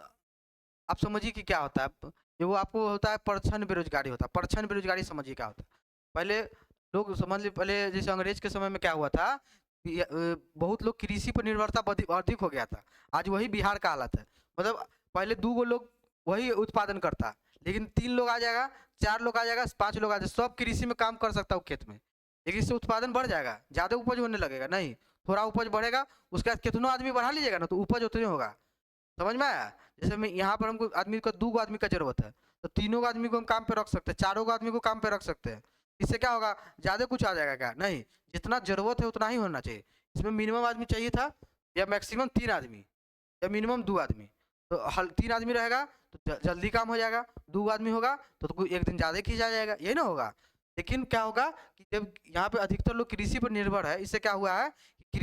आप समझिए कि क्या होता है, जो वो आपको होता है परछन बेरोजगारी होता है, परछन बेरोजगारी समझिए क्या होता है। पहले लोग समझ लीजिए, पहले जैसे अंग्रेज के समय में क्या हुआ था, बहुत लोग कृषि पर निर्भरता अधिक हो गया था, आज वही बिहार का हालत है। मतलब पहले 2 लोग वही उत्पादन करता, लेकिन 3 लोग आ जाएगा, 4 लोग आ जाएगा, 5 लोग आ जाएगा, सब कृषि में काम कर सकता है खेत में, लेकिन इससे उत्पादन बढ़ जाएगा, ज़्यादा उपज होने लगेगा नहीं, थोड़ा उपज बढ़ेगा, उसके बाद कितनों आदमी बढ़ा लीजिएगा ना तो उपज उतने होगा, समझ में आया। जैसे मैं यहाँ पर हमको आदमी का 2 आदमी का जरूरत है, तो 3 आदमी को हम काम पे रख सकते हैं, 4 आदमी को काम पे रख सकते हैं, इससे क्या होगा ज़्यादा कुछ आ जाएगा क्या, नहीं, जितना जरूरत है उतना ही होना चाहिए। इसमें मिनिमम आदमी चाहिए था या मैक्सिमम 3 आदमी या मिनिमम 2 आदमी, तो 3 आदमी रहेगा तो जल्दी काम हो जाएगा, 2 आदमी होगा तो एक दिन ज़्यादा खींचा जाएगा, यही ना होगा। लेकिन क्या होगा कि जब यहाँ पे अधिकतर लोग कृषि पर निर्भर है, इससे क्या हुआ है कि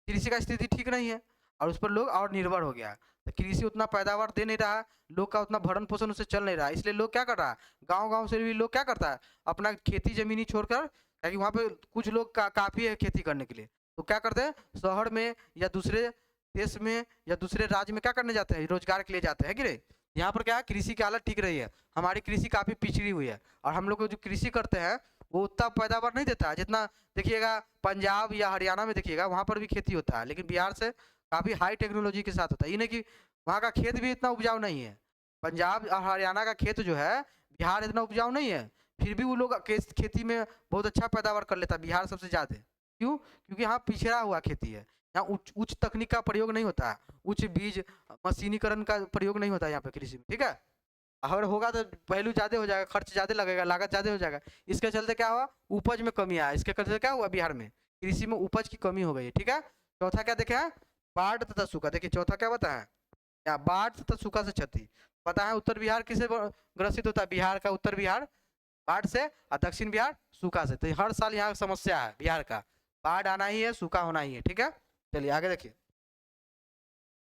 कृषि का स्थिति ठीक नहीं है और उस पर लोग और निर्भर हो गया, तो कृषि उतना पैदावार दे नहीं रहा, लोग का उतना भरण पोषण उससे चल नहीं रहा, इसलिए लोग क्या कर रहा है, गांव-गांव से भी लोग क्या करता है अपना खेती जमीनी छोड़कर, क्योंकि वहाँ पे कुछ लोग काफ़ी है खेती करने के लिए, तो क्या करते हैं शहर में या दूसरे देश में या दूसरे राज्य में क्या करने जाते हैं, रोजगार के लिए जाते हैं कि नहीं। यहाँ पर क्या है कृषि की हालत ठीक रही है, हमारी कृषि काफ़ी पिछड़ी हुई है, और हम लोग जो कृषि करते हैं वो उतना पैदावार नहीं देता है जितना देखिएगा पंजाब या हरियाणा में देखिएगा, वहाँ पर भी खेती होता है, लेकिन बिहार से काफ़ी हाई टेक्नोलॉजी के साथ होता है, ये नहीं कि वहाँ का खेत भी इतना उपजाऊ नहीं है, पंजाब और हरियाणा का खेत जो है बिहार इतना उपजाऊ नहीं है, फिर भी वो लोग खेती में बहुत अच्छा पैदावार कर लेता है बिहार सबसे ज़्यादा, क्यों, क्योंकि यहाँ पिछड़ा हुआ खेती है, यहाँ उच्च तकनीक का प्रयोग नहीं होता है, उच्च बीज मशीनीकरण का प्रयोग नहीं होता है यहाँ पे कृषि में, ठीक है। अगर होगा तो पहलू ज़्यादा हो जाएगा, खर्च ज़्यादा लगेगा, लागत ज़्यादा हो जाएगा। इसके चलते क्या हुआ, उपज में कमी आया। इसके चलते क्या हुआ, बिहार में कृषि में उपज की कमी हो गई है। ठीक है, चौथा क्या देखे हैं, बाढ़ तथा सूखा। देखिए चौथा क्या बताया, क्या बाढ़ तथा सूखा से क्षति। पता है उत्तर बिहार किसे ग्रसित होता है, बिहार का उत्तर बिहार बाढ़ से और दक्षिण बिहार सूखा से। तो हर साल यहाँ समस्या है बिहार का, बाढ़ आना ही है, सूखा होना ही है। ठीक है, चलिए आगे देखिए,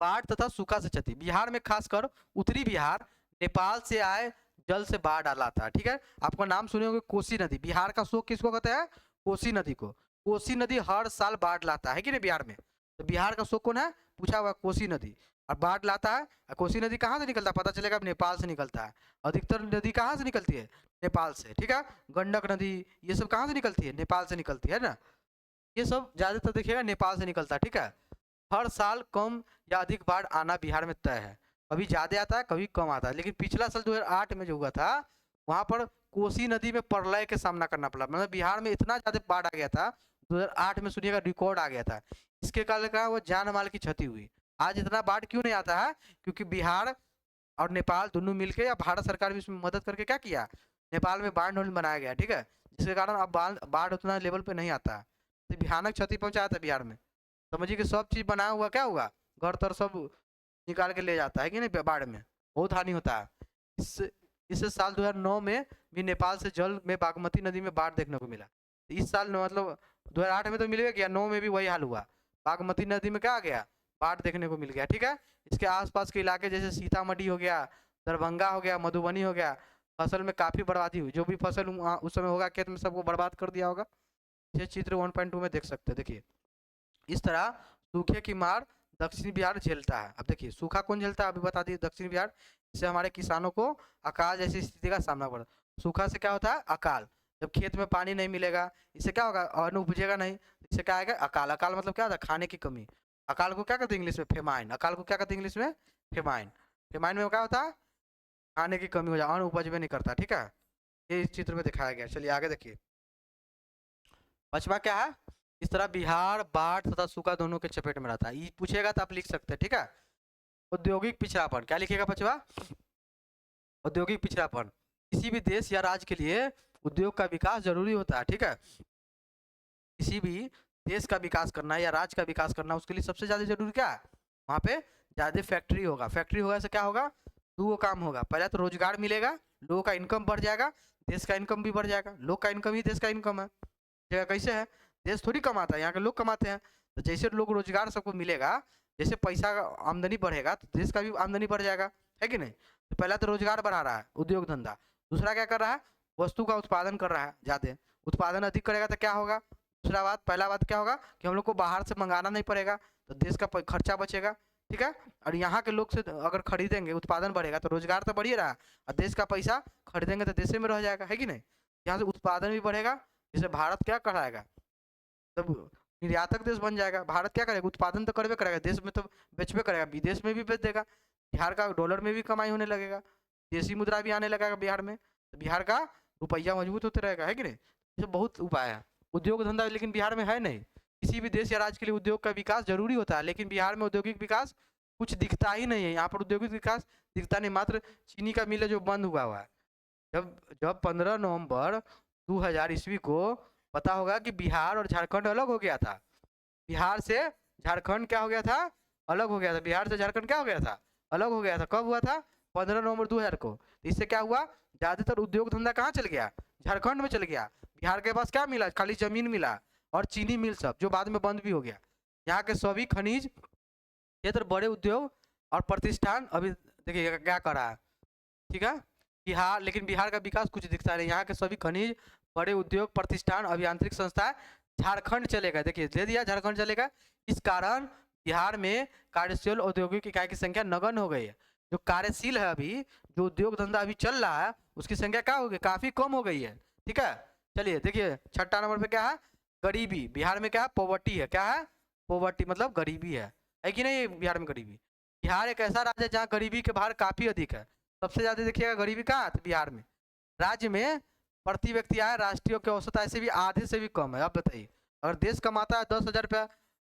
बाढ़ तथा सूखा से क्षति। बिहार में खासकर उत्तरी बिहार नेपाल से आए जल से बाढ़ लाता है। ठीक है, आपको नाम सुने होंगे कोसी नदी। बिहार का शोक किसको कहते हैं, कोसी नदी को। कोसी नदी हर साल बाढ़ लाता है कि नहीं बिहार में। तो बिहार का शोक कौन है, पूछा हुआ कोसी नदी, और बाढ़ लाता है। कोसी नदी कहाँ से निकलता है, पता चलेगा नेपाल से निकलता है। अधिकतर नदी कहाँ से निकलती है, नेपाल से। ठीक है, गंडक नदी ये सब कहाँ से निकलती है, नेपाल से निकलती है ना। ये सब ज्यादातर देखिएगा नेपाल से निकलता है। ठीक है, हर साल कम या अधिक बाढ़ आना बिहार में तय है। कभी ज्यादा आता है, कभी कम आता है। लेकिन पिछला साल 2008 में जो हुआ था, वहां पर कोसी नदी में प्रलय के सामना करना पड़ा। मतलब बिहार में इतना ज्यादा बाढ़ आ गया था 2008 में, सुनिएगा रिकॉर्ड आ गया था। इसके कारण क्या वो जान माल की क्षति हुई। आज इतना बाढ़ क्यों नहीं आता है, क्योंकि बिहार और नेपाल दोनों मिलकर या भारत सरकार भी इसमें मदद करके क्या किया, नेपाल में बाढ़ नोल बनाया गया। ठीक है, जिसके कारण अब बाढ़ उतना लेवल पे नहीं आता है। तो भयानक क्षति पहुंचाया था बिहार में। समझिए कि सब चीज बनाया हुआ क्या होगा, घर तर सब निकाल के ले जाता है कि नहीं, बाढ़ में बहुत हानि होता है। इससे साल 2009 में भी नेपाल से जल में बागमती नदी में बाढ़ देखने को मिला। इस साल मतलब 2008 में तो मिल गया, 9 में भी वही हाल हुआ, बागमती नदी में क्या आ गया, बाढ़ देखने को मिल गया। ठीक है, इसके आसपास के इलाके जैसे सीतामढ़ी हो गया, दरभंगा हो गया, मधुबनी हो गया, फसल में काफी बर्बादी हुई। जो भी फसल उस समय होगा खेत में, सबको बर्बाद कर दिया होगा। ये चित्र 1.2 में देख सकते हैं। देखिए इस तरह सूखे की मार दक्षिण बिहार झेलता है। अब देखिए सूखा कौन झेलता है, अभी बता दिए, दक्षिण बिहार। इससे हमारे किसानों को अकाल जैसी स्थिति का सामना पड़ा। सूखा से क्या होता है, अकाल। जब खेत में पानी नहीं मिलेगा, इससे क्या होगा, अन्न उपजेगा नहीं, इससे क्या आएगा, अकाल। अकाल मतलब क्या होता है, खाने की कमी। अकाल को क्या कहते हैं इंग्लिश में, फेमाइन। अकाल को क्या कहते हैं इंग्लिश में, फेमाइन। फेमाइन में क्या होता है, खाने की कमी हो जाए, अन्न उपज में नहीं करता। ठीक है, ये इस चित्र में दिखाया गया। चलिए आगे देखिए, पचवा क्या है, इस तरह बिहार बाढ़ तथा सूखा दोनों के चपेट में रहता है। ये पूछेगा तो आप लिख सकते हैं। ठीक है, औद्योगिक पिछड़ापन, क्या लिखेगा पचवा, औद्योगिक पिछड़ापन। किसी भी देश या राज्य के लिए उद्योग का विकास जरूरी होता है। ठीक है, किसी भी देश का विकास करना या राज्य का विकास करना, उसके लिए सबसे ज्यादा जरूरी क्या है, वहाँ पे ज्यादा फैक्ट्री होगा। फैक्ट्री होगा से क्या होगा, दो काम होगा। पहला तो रोजगार मिलेगा, लोगों का इनकम बढ़ जाएगा, देश का इनकम भी बढ़ जाएगा। लोग का इनकम ही देश का इनकम है। जगह कैसे है, देश थोड़ी कमाता है, यहाँ के लोग कमाते हैं। तो जैसे लोग रोजगार सबको मिलेगा, जैसे पैसा आमदनी बढ़ेगा तो देश का भी आमदनी बढ़ जाएगा, है कि नहीं। तो पहला तो रोजगार बढ़ा रहा है, उद्योग धंधा। दूसरा क्या कर रहा है, वस्तु का उत्पादन कर रहा है ज्यादा। उत्पादन अधिक करेगा तो क्या होगा, दूसरा बात, पहला बात क्या होगा कि हम लोग को बाहर से मंगाना नहीं पड़ेगा, तो देश का खर्चा बचेगा। ठीक है, और यहाँ के लोग से अगर खरीदेंगे, उत्पादन बढ़ेगा तो रोजगार तो बढ़ ही रहा है, और देश का पैसा खरीदेंगे तो देश में रह जाएगा, है कि नहीं। यहाँ से उत्पादन भी बढ़ेगा, जिससे भारत क्या कराएगा, तब निर्यातक देश बन जाएगा। भारत क्या करेगा, उत्पादन तो करबे करेगा, देश में तो बेचबे करेगा, विदेश में भी बेच देगा। बिहार का डॉलर में भी कमाई होने लगेगा, देसी मुद्रा भी आने लगेगा बिहार में, तो बिहार का रुपया मजबूत होते रहेगा, है कि नहीं। ये बहुत उपाय है। उद्योग धंधा लेकिन बिहार में है नहीं। किसी भी देश या राज्य के लिए उद्योग का विकास जरूरी होता है, लेकिन बिहार में औद्योगिक विकास कुछ दिखता ही नहीं है। यहाँ पर औद्योगिक विकास दिखता नहीं, मात्र चीनी का मिल है जो बंद हुआ है। जब जब 15 नवंबर 2000 ईस्वी को पता होगा कि बिहार और झारखंड अलग हो गया था, बिहार से झारखंड क्या हो गया था, अलग हो गया था। बिहार से झारखंड क्या हो गया था, अलग हो गया था। कब हुआ था, 15 नवंबर 2000 को। तो इससे क्या हुआ, ज्यादातर उद्योग धंधा कहाँ चल गया, झारखंड में चल गया। बिहार के पास क्या मिला, खाली जमीन मिला और चीनी मिल सब, जो बाद में बंद भी हो गया। यहाँ के सभी खनिज क्षेत्र, बड़े उद्योग और प्रतिष्ठान अभी देखिए क्या कर रहा है। ठीक है, बिहार, लेकिन बिहार का विकास कुछ दिखता नहीं। यहाँ के सभी खनिज, बड़े उद्योग, प्रतिष्ठान, अभियांत्रिक संस्थाएं झारखंड चलेगा। देखिए दे दिया झारखंड चलेगा। इस कारण बिहार में कार्यशील औद्योगिक इकाई की संख्या नगण्य हो गई है। जो कार्यशील है अभी, जो उद्योग धंधा अभी चल रहा है, उसकी संख्या क्या हो गई, काफी कम हो गई है। ठीक है, चलिए देखिए छठा नंबर पे क्या है, गरीबी। बिहार में क्या है, पॉवर्टी है। क्या है, पॉवर्टी मतलब गरीबी है कि नहीं। बिहार में गरीबी, बिहार एक ऐसा राज्य है जहाँ गरीबी के भार काफी अधिक है। सबसे ज्यादा देखिएगा गरीबी कहाँ है, बिहार में। राज्य में प्रति व्यक्ति आय राष्ट्रीय के औसत आय से भी आधे से भी कम है। अब बताइए, अगर देश कमाता है 10,000 रुपया,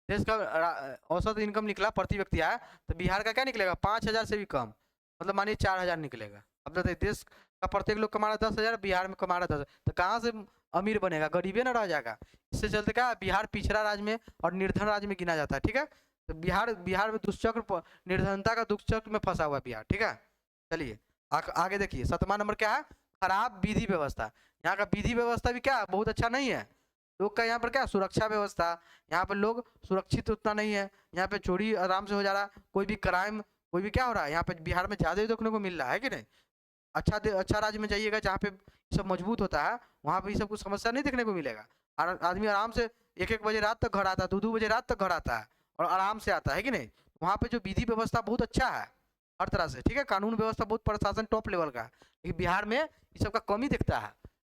देश का औसत इनकम निकला प्रति व्यक्ति आय, तो बिहार का क्या निकलेगा, 5,000 से भी कम, मतलब मानिए 4,000 निकलेगा। अब बताइए, देश का प्रत्येक लोग कमा रहा है 10,000, बिहार में कमा रहा है 10, तो कहाँ से अमीर बनेगा? गरीबे ना रह जाएगा। इससे चलते क्या है, बिहार पिछड़ा राज्य में और निर्धन राज्य में गिना जाता है, ठीक है। तो बिहार में निर्धनता का दुष्चक्र में फंसा हुआ है बिहार, ठीक है। चलिए आगे देखिए, 7वां नंबर क्या है, खराब विधि व्यवस्था। यहाँ का विधि व्यवस्था भी क्या है, बहुत अच्छा नहीं है। लोग का यहाँ पर क्या, सुरक्षा व्यवस्था, यहाँ पर लोग सुरक्षित उतना नहीं है। यहाँ पे चोरी आराम से हो जा रहा है, कोई भी क्राइम, कोई भी क्या हो रहा है यहाँ पे बिहार में ज्यादा देखने को मिल रहा है कि नहीं। अच्छा राज्य में जाइएगा जहाँ पे सब मजबूत होता है, वहाँ पे ये सब कुछ समस्या नहीं देखने को मिलेगा। आदमी आराम से 1-1 बजे रात तक घर आता है, 2-2 बजे रात तक घर आता है और आराम से आता है कि नहीं। वहाँ पे जो विधि व्यवस्था बहुत अच्छा है हर तरह से, ठीक है। कानून व्यवस्था बहुत, प्रशासन टॉप लेवल का है। लेकिन बिहार में ये सब का कमी दिखता है।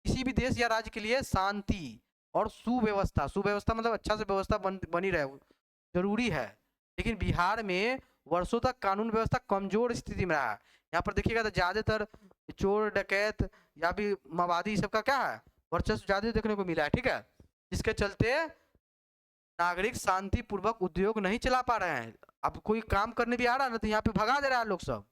किसी भी देश या राज्य के लिए शांति और सुव्यवस्था, सुव्यवस्था मतलब अच्छा से व्यवस्था बनी रहे, जरूरी है। लेकिन बिहार में वर्षों तक कानून व्यवस्था कमजोर स्थिति में रहा है। यहाँ पर देखिएगा तो ज्यादातर चोर डकैत या भी माओवादी सबका क्या है, वर्चस्व ज्यादा देखने को मिला है, ठीक है। जिसके चलते नागरिक शांति पूर्वक उद्योग नहीं चला पा रहे हैं। अब कोई काम करने भी आ रहा है ना, तो यहाँ पे भगा दे रहा है लोग सब।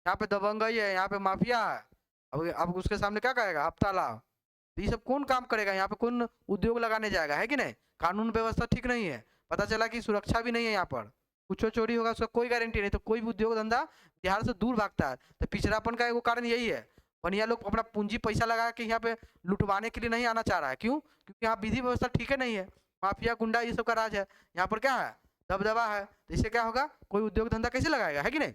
यहाँ पे दबंगई है, यहाँ पे माफिया है। अब उसके सामने क्या कहेगा, हफ्ता लाओ। तो ये सब कौन काम करेगा यहाँ पे, कौन उद्योग लगाने जाएगा, है कि नहीं। कानून व्यवस्था ठीक नहीं है, पता चला कि सुरक्षा भी नहीं है यहाँ पर, कुछ चोरी होगा उसका कोई गारंटी नहीं। तो कोई भी उद्योग धंधा बिहार से दूर भागता है। तो पिछड़ापन का एक कारण यही है। बढ़िया लोग अपना पूंजी पैसा लगा के यहाँ पे लुटवाने के लिए नहीं आना चाह रहा है। क्यों? क्योंकि यहाँ विधि व्यवस्था ठीक है नहीं है, माफिया गुंडा ये सब का राज है। यहाँ पर क्या है, दबदबा है। तो इससे क्या होगा, कोई उद्योग धंधा कैसे लगाएगा, है कि नहीं।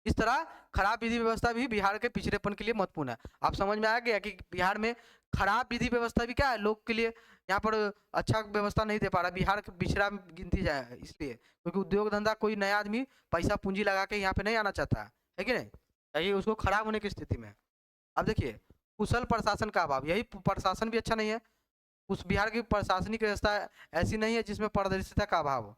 इस तरह खराब विधि व्यवस्था भी बिहार के पिछड़ेपन के लिए महत्वपूर्ण है। आप समझ में आ गया कि बिहार में खराब विधि व्यवस्था भी क्या है, लोग के लिए यहाँ पर अच्छा व्यवस्था नहीं दे पा रहा। बिहार के पिछड़ा में गिनती जाए इसलिए, क्योंकि उद्योग धंधा कोई नया आदमी पैसा पूंजी लगा के यहाँ पे नहीं आना चाहता है कि नहीं, चाहिए उसको खराब होने की स्थिति में। अब देखिए, कुशल प्रशासन का अभाव, यही प्रशासन भी अच्छा नहीं है। उस बिहार की प्रशासनिक व्यवस्था ऐसी नहीं है जिसमें पारदर्शिता का अभाव हो।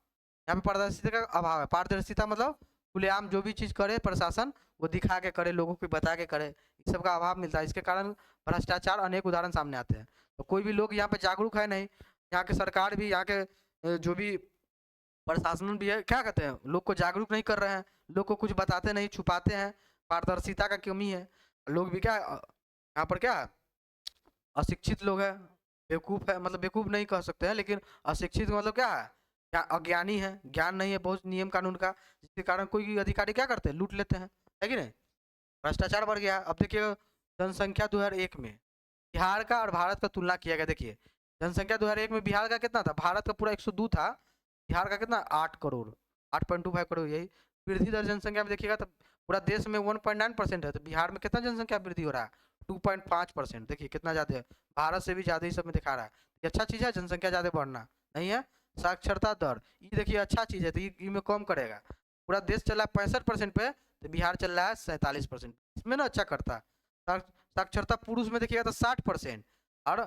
यहाँ पे पारदर्शिता का अभाव है। पारदर्शिता मतलब खुलेआम जो भी चीज़ करे प्रशासन, वो दिखा के करे, लोगों को बता के करे, इस सब का अभाव मिलता है। इसके कारण भ्रष्टाचार अनेक उदाहरण सामने आते हैं। तो कोई भी लोग यहाँ पे जागरूक है नहीं। यहाँ के सरकार भी, यहाँ के जो भी प्रशासन भी है, क्या कहते हैं, लोग को जागरूक नहीं कर रहे हैं, लोग को कुछ बताते नहीं, छुपाते हैं। पारदर्शिता का कमी है। लोग भी क्या यहाँ पर क्या अशिक्षित लोग हैं, बेवकूफ़ है, मतलब बेवकूफ़ नहीं कह सकते हैं, लेकिन अशिक्षित मतलब क्या है, क्या अज्ञानी है, ज्ञान नहीं है बहुत नियम कानून का, जिसके कारण कोई अधिकारी क्या करते हैं, लूट लेते हैं, है कि नहीं। भ्रष्टाचार बढ़ गया। अब देखिए, जनसंख्या 2001 में बिहार का और भारत का तुलना किया गया। देखिए जनसंख्या 2001 में बिहार का कितना था, भारत का पूरा 102 था, बिहार का कितना 8 करोड़, 8.25 करोड़। यही वृद्धि दर जनसंख्या में देखिएगा तो पूरा देश में 1.9% है, तो बिहार में कितना जनसंख्या वृद्धि हो रहा है, 2.5%। देखिए कितना ज़्यादा है, भारत से भी ज़्यादा ही सब में दिखा रहा है। ये अच्छा चीज़ है जनसंख्या ज़्यादा बढ़ना, नहीं है। साक्षरता दर, ये देखिए अच्छा चीज़ है, तो ये में कम करेगा। पूरा देश चल रहा है 65% पे, तो बिहार चल रहा है 47%, इसमें ना अच्छा करता है। साक्षरता पुरुष में देखिएगा तो 60%, और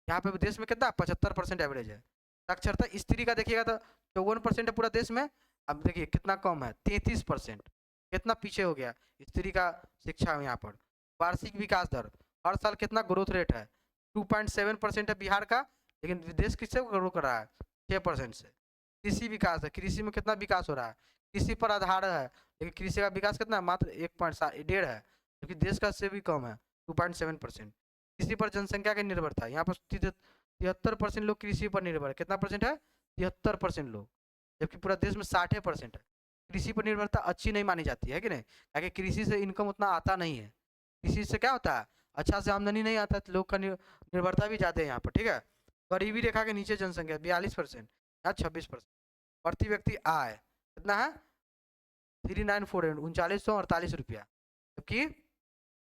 यहाँ पे देश में कितना 75% एवरेज है। साक्षरता स्त्री का देखिएगा तो 54% है पूरा देश में। अब देखिए कितना कम है, 33%, कितना पीछे हो गया स्त्री का शिक्षा में यहाँ पर। वार्षिक विकास दर, हर साल कितना ग्रोथ रेट है, 2.7% है बिहार का, लेकिन देश किससे ग्रो कर रहा है, 6% से। कृषि विकास है, कृषि में कितना विकास हो रहा है, कृषि पर आधार है, लेकिन कृषि का विकास कितना मात्र 1.1 है, जबकि देश का से भी कम है 2.7%। कृषि पर जनसंख्या की निर्भरता, यहाँ पर 73% लोग कृषि पर निर्भर है। कितना परसेंट है, 73% लोग, जबकि पूरा देश में 60% है। कृषि पर निर्भरता अच्छी नहीं मानी जाती है कि नहीं, ताकि कृषि से इनकम उतना आता नहीं है। कृषि से क्या होता है, अच्छा से आमदनी नहीं आता, तो लोग का निर्भरता भी ज़्यादा है यहाँ पर, ठीक है। गरीबी रेखा के नीचे जनसंख्या 42%, यहाँ 26%। प्रति व्यक्ति आय कितना है, 3948, 3948 रुपया, जबकि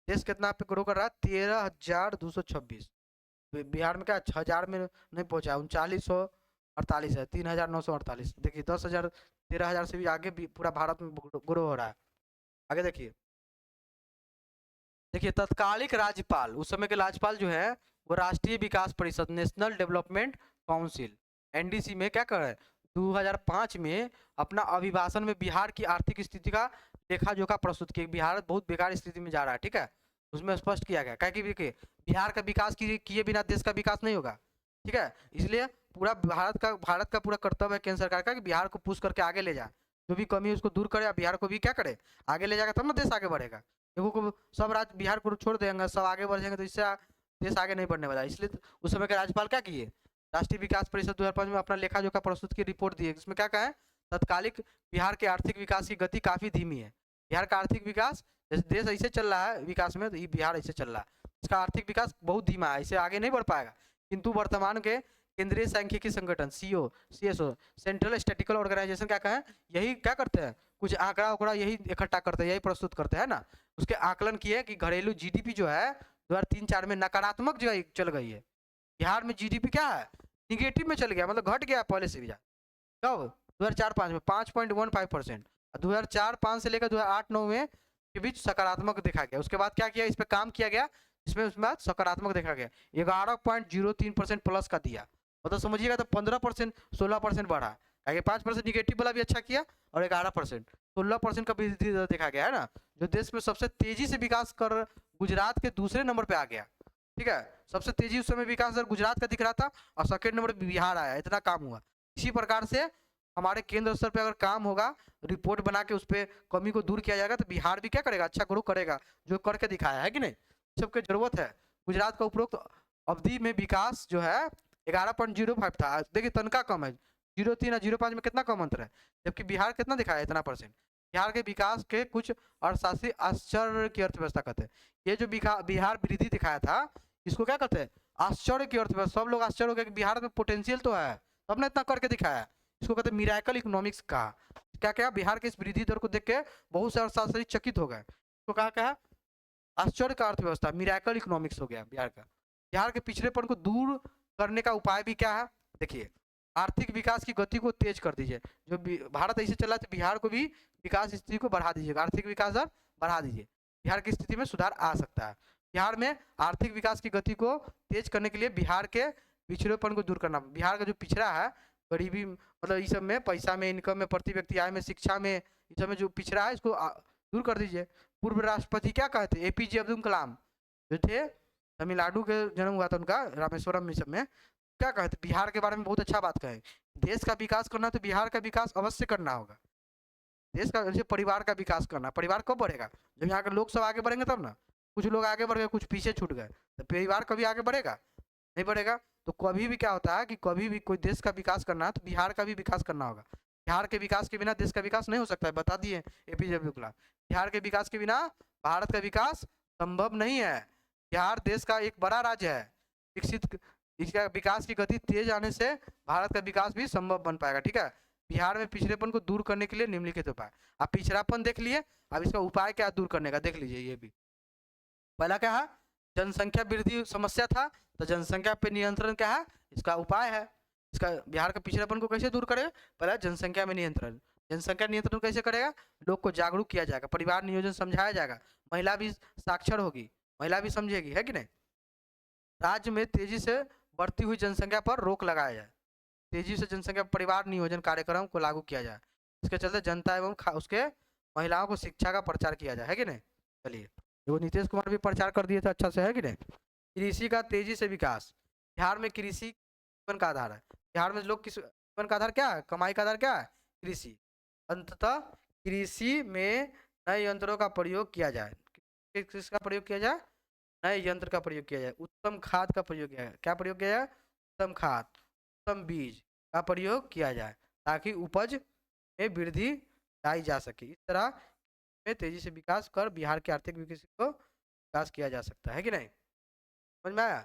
देश कितना पे ग्रो कर रहा है, 13,226। बिहार में क्या 6,000 में नहीं पहुंचा, 3948 है, 3,948। देखिए 10,000 13,000 से भी आगे भी पूरा भारत में ग्रो हो रहा है। आगे देखिए, तत्कालिक राज्यपाल, उस समय के राज्यपाल जो है वो राष्ट्रीय विकास परिषद, नेशनल डेवलपमेंट काउंसिल, एनडीसी में क्या कर रहे हैं, 2005 में अपना अभिभाषण में बिहार की आर्थिक स्थिति का लेखा जोखा प्रस्तुत किया। बिहार बहुत बेकार स्थिति में जा रहा है, ठीक है। उसमें स्पष्ट किया गया, क्या कि बिहार का विकास किए बिना देश का विकास नहीं होगा, ठीक है। इसलिए पूरा भारत का पूरा कर्तव्य है केंद्र सरकार का कि बिहार को पुश करके आगे ले जाए, जो भी कमी है उसको दूर करे, बिहार को भी क्या करे, आगे ले जाएगा तब ना देश आगे बढ़ेगा। देखो को सब राज्य बिहार को छोड़ देंगे, सब आगे बढ़ जाएंगे, तो इससे देश आगे नहीं बढ़ने वाला। इसलिए तो उस समय के राज्यपाल क्या किए, राष्ट्रीय विकास परिषद 2005 में अपना लेखा जोखा प्रस्तुत की रिपोर्ट दी है। इसमें क्या कहा है, तत्कालिक बिहार के आर्थिक विकास की गति काफी धीमी है। बिहार का आर्थिक विकास, जैसे देश ऐसे चल रहा है विकास में, तो ये बिहार ऐसे चल रहा है, इसका आर्थिक विकास बहुत धीमा है, इसे आगे नहीं बढ़ पाएगा। किंतु वर्तमान के केंद्रीय सांख्यिकी संगठन सीएसओ, सेंट्रल स्टैटिस्टिकल ऑर्गेनाइजेशन क्या कहा है, यही क्या करते हैं, कुछ आंकड़ा उकड़ा यही इकट्ठा करते हैं, यही प्रस्तुत करते हैं ना। उसके आकलन किए कि घरेलू जीडीपी जो है 2003-4 में नकारात्मक जो है चल गई है। बिहार में जीडीपी क्या है, निगेटिव में चल गया, मतलब घट गया पहले से भी। कब, 2004-5 में 5.15%, 2004-5 से लेकर 2008-9 में के बीच सकारात्मक देखा गया। उसके बाद क्या किया, इस पर काम किया गया, इसमें उसके बाद सकारात्मक देखा गया, 11.03% प्लस का दिया। मतलब समझिएगा तो 15%, 16% बढ़ा, 5% निगेटिव वाला भी अच्छा किया, और 11%, 16% का वृद्धि दर देखा गया है ना। जो देश में सबसे तेजी से विकास कर गुजरात के दूसरे नंबर पे आ गया, ठीक है। सबसे तेजी उस समय विकास दर गुजरात का दिख रहा था, और सेकेंड नंबर पे बिहार आया, इतना काम हुआ। इसी प्रकार से हमारे केंद्र स्तर पे अगर काम होगा, रिपोर्ट बना के उस पर कमी को दूर किया जाएगा, तो बिहार भी क्या करेगा, अच्छा ग्रो करेगा, जो करके दिखाया है कि नहीं। सबके जरूरत है। गुजरात का उपरोक्त अवधि में विकास जो है 11.05 था, देखिए तनका कम है, 0.3 और 0.5 में कितना कम अंतर है, जबकि बिहार कितना दिखाया इतना परसेंट। बिहार के विकास के कुछ अर्थशास्त्री आश्चर्य की अर्थव्यवस्था कहते हैं। ये जो बिहार वृद्धि दिखाया था, इसको क्या कहते हैं, आश्चर्य की अर्थव्यवस्था। सब लोग आश्चर्य हो गए कि बिहार में पोटेंशियल तो है, तब ने इतना करके दिखाया। इसको कहते हैं मिराकल इकोनॉमिक्स का। क्या क्या, बिहार के इस वृद्धि दर को देख के बहुत से अर्थशास्त्री चकित हो गए। तो कहा आश्चर्य का अर्थव्यवस्था, मिराकल इकोनॉमिक्स हो गया बिहार का। बिहार के पिछड़ेपन को दूर करने का उपाय भी क्या है, देखिए, आर्थिक विकास की गति को तेज कर दीजिए। जो भारत ऐसे चला, तो बिहार को भी विकास स्थिति को बढ़ा दीजिएगा, आर्थिक विकास दर बढ़ा दीजिए, बिहार की स्थिति में सुधार आ सकता है। बिहार में आर्थिक विकास की गति को तेज करने के लिए बिहार के पिछड़ेपन को दूर करना, बिहार का जो पिछड़ा है, गरीबी मतलब इस सब में, पैसा में, इनकम में, प्रति व्यक्ति आय में, शिक्षा में, इस सब में जो पिछड़ा है, इसको दूर कर दीजिए। पूर्व राष्ट्रपति क्या कहते, एपीजे अब्दुल कलाम जो थे, तमिलनाडु के जन्म हुआ था उनका, रामेश्वरम सब में, क्या कहते, बिहार के बारे में बहुत अच्छा बात कहे, देश का विकास करना तो बिहार का विकास अवश्य करना होगा। देश का, जैसे परिवार का विकास करना, परिवार कब बढ़ेगा, जब यहाँ के लोग सब आगे बढ़ेंगे तब ना। कुछ लोग आगे बढ़ गए, कुछ पीछे छूट गए, तो परिवार कभी आगे बढ़ेगा नहीं बढ़ेगा। तो कभी भी क्या होता है कि कभी भी कोई देश का विकास करना है, तो बिहार का भी विकास करना होगा। बिहार के विकास के बिना देश का विकास नहीं हो सकता है, बता दिए एपीजे अब्दुल कलाम। बिहार के विकास के बिना भारत का विकास संभव नहीं है। बिहार देश का एक बड़ा राज्य है, विकसित, इसका विकास की गति तेज आने से भारत का विकास भी संभव बन पाएगा, ठीक है। बिहार में पिछड़ेपन को दूर करने के लिए निम्नलिखित उपाय, आप पिछड़ापन देख लिए, अब इसका उपाय क्या दूर करने का देख लीजिए। ये भी पहला क्या है, जनसंख्या वृद्धि समस्या था, तो जनसंख्या पे नियंत्रण क्या है, इसका उपाय है। इसका बिहार का पिछड़ेपन को कैसे दूर करेगा, पहला जनसंख्या में नियंत्रण। जनसंख्या नियंत्रण कैसे करेगा, लोग को जागरूक किया जाएगा, परिवार नियोजन समझाया जाएगा, महिला भी साक्षर होगी, महिला भी समझेगी, है कि नहीं। राज्य में तेजी से बढ़ती हुई जनसंख्या पर रोक लगाया जाए, तेजी से जनसंख्या परिवार नियोजन कार्यक्रम को लागू किया जाए। इसके चलते जनता एवं उसके महिलाओं को शिक्षा का प्रचार किया जाए, है कि नहीं। चलिए, वो नीतीश कुमार भी प्रचार कर दिए थे अच्छा से, है कि नहीं। कृषि का तेजी से विकास, बिहार में कृषि जीवन का आधार है। बिहार में लोग किस जीवन का आधार क्या है, कमाई का आधार क्या है, कृषि। अंततः कृषि में नए यंत्रों का प्रयोग किया जाए, किसका प्रयोग किया जाए, नए यंत्र का प्रयोग किया जाए, उत्तम खाद का प्रयोग किया जाए, क्या प्रयोग किया जाए, उत्तम खाद, उत्तम बीज का प्रयोग किया जाए, ताकि उपज में वृद्धि लाई जा सके। इस तरह में तेजी से विकास कर बिहार के आर्थिक विकास को विकास किया जा सकता है कि नहीं। समझ में आया।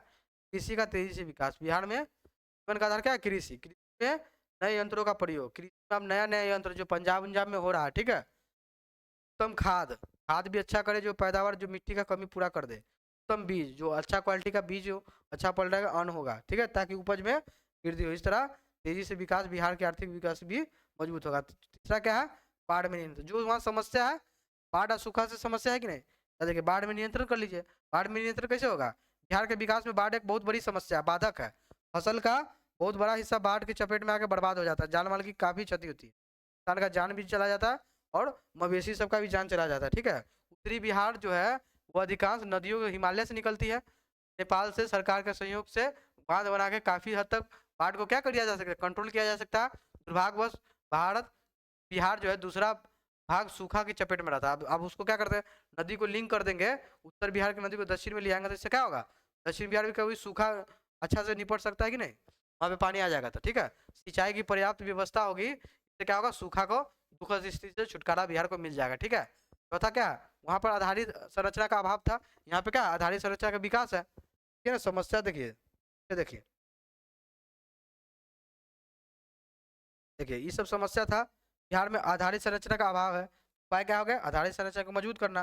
कृषि का तेजी से विकास, बिहार में जीवन का आधार क्या है, कृषि। कृषि में नए यंत्रों का प्रयोग, कृषि में अब नया नया यंत्र जो पंजाब में हो रहा है, ठीक है। उत्तम खाद, खाद भी अच्छा करे, जो पैदावार, जो मिट्टी का कमी पूरा कर दे। उत्तम बीज, जो अच्छा क्वालिटी का बीज हो, अच्छा पल रहेगा, अन्न होगा, ठीक है, ताकि उपज में वृद्धि हो। इस तरह तेजी से विकास, बिहार के आर्थिक विकास भी मजबूत होगा। तीसरा क्या है, बाढ़ में नियंत्रण, जो वहाँ समस्या है, बाढ़ और सूखा से समस्या है कि नहीं, तो देखिए बाढ़ में नियंत्रण कर लीजिए। बाढ़ में नियंत्रण कैसे होगा, बिहार के विकास में बाढ़ एक बहुत बड़ी समस्या है, बाधक है। फसल का बहुत बड़ा हिस्सा बाढ़ की चपेट में आके बर्बाद हो जाता है, जान माल की काफी क्षति होती है, किसान का जान भी चला जाता है, और मवेशी सबका भी जान चला जाता है, ठीक है। उत्तरी बिहार जो है वो अधिकांश नदियों हिमालय से निकलती है, नेपाल से सरकार के सहयोग से बांध बना के काफी हद तक बाढ़ को क्या किया जा सकता है, कंट्रोल किया जा सकता है। दुर्भाग्यवश भारत, बिहार जो है दूसरा भाग सूखा की चपेट में रहता है। अब उसको क्या करते हैं, नदी को लिंक कर देंगे, उत्तर बिहार की नदी को दक्षिण में ले आएंगे, तो इससे क्या होगा, दक्षिण बिहार में कभी सूखा अच्छा से निपट सकता है कि नहीं, वहाँ पे पानी आ जाएगा। तो ठीक है, सिंचाई की पर्याप्त व्यवस्था होगी, इससे क्या होगा, सूखा को दुखद स्थिति से छुटकारा बिहार को मिल जाएगा। ठीक है, चौथा क्या, वहाँ पर आधारित संरचना का अभाव था, यहाँ पे क्या आधारित संरचना का विकास है। ठीक है ना, समस्या देखिए, ये देखिए देखिए ये सब समस्या था, बिहार में आधारित संरचना का अभाव है। उपाय क्या हो गया, आधारित संरचना को मजबूत करना,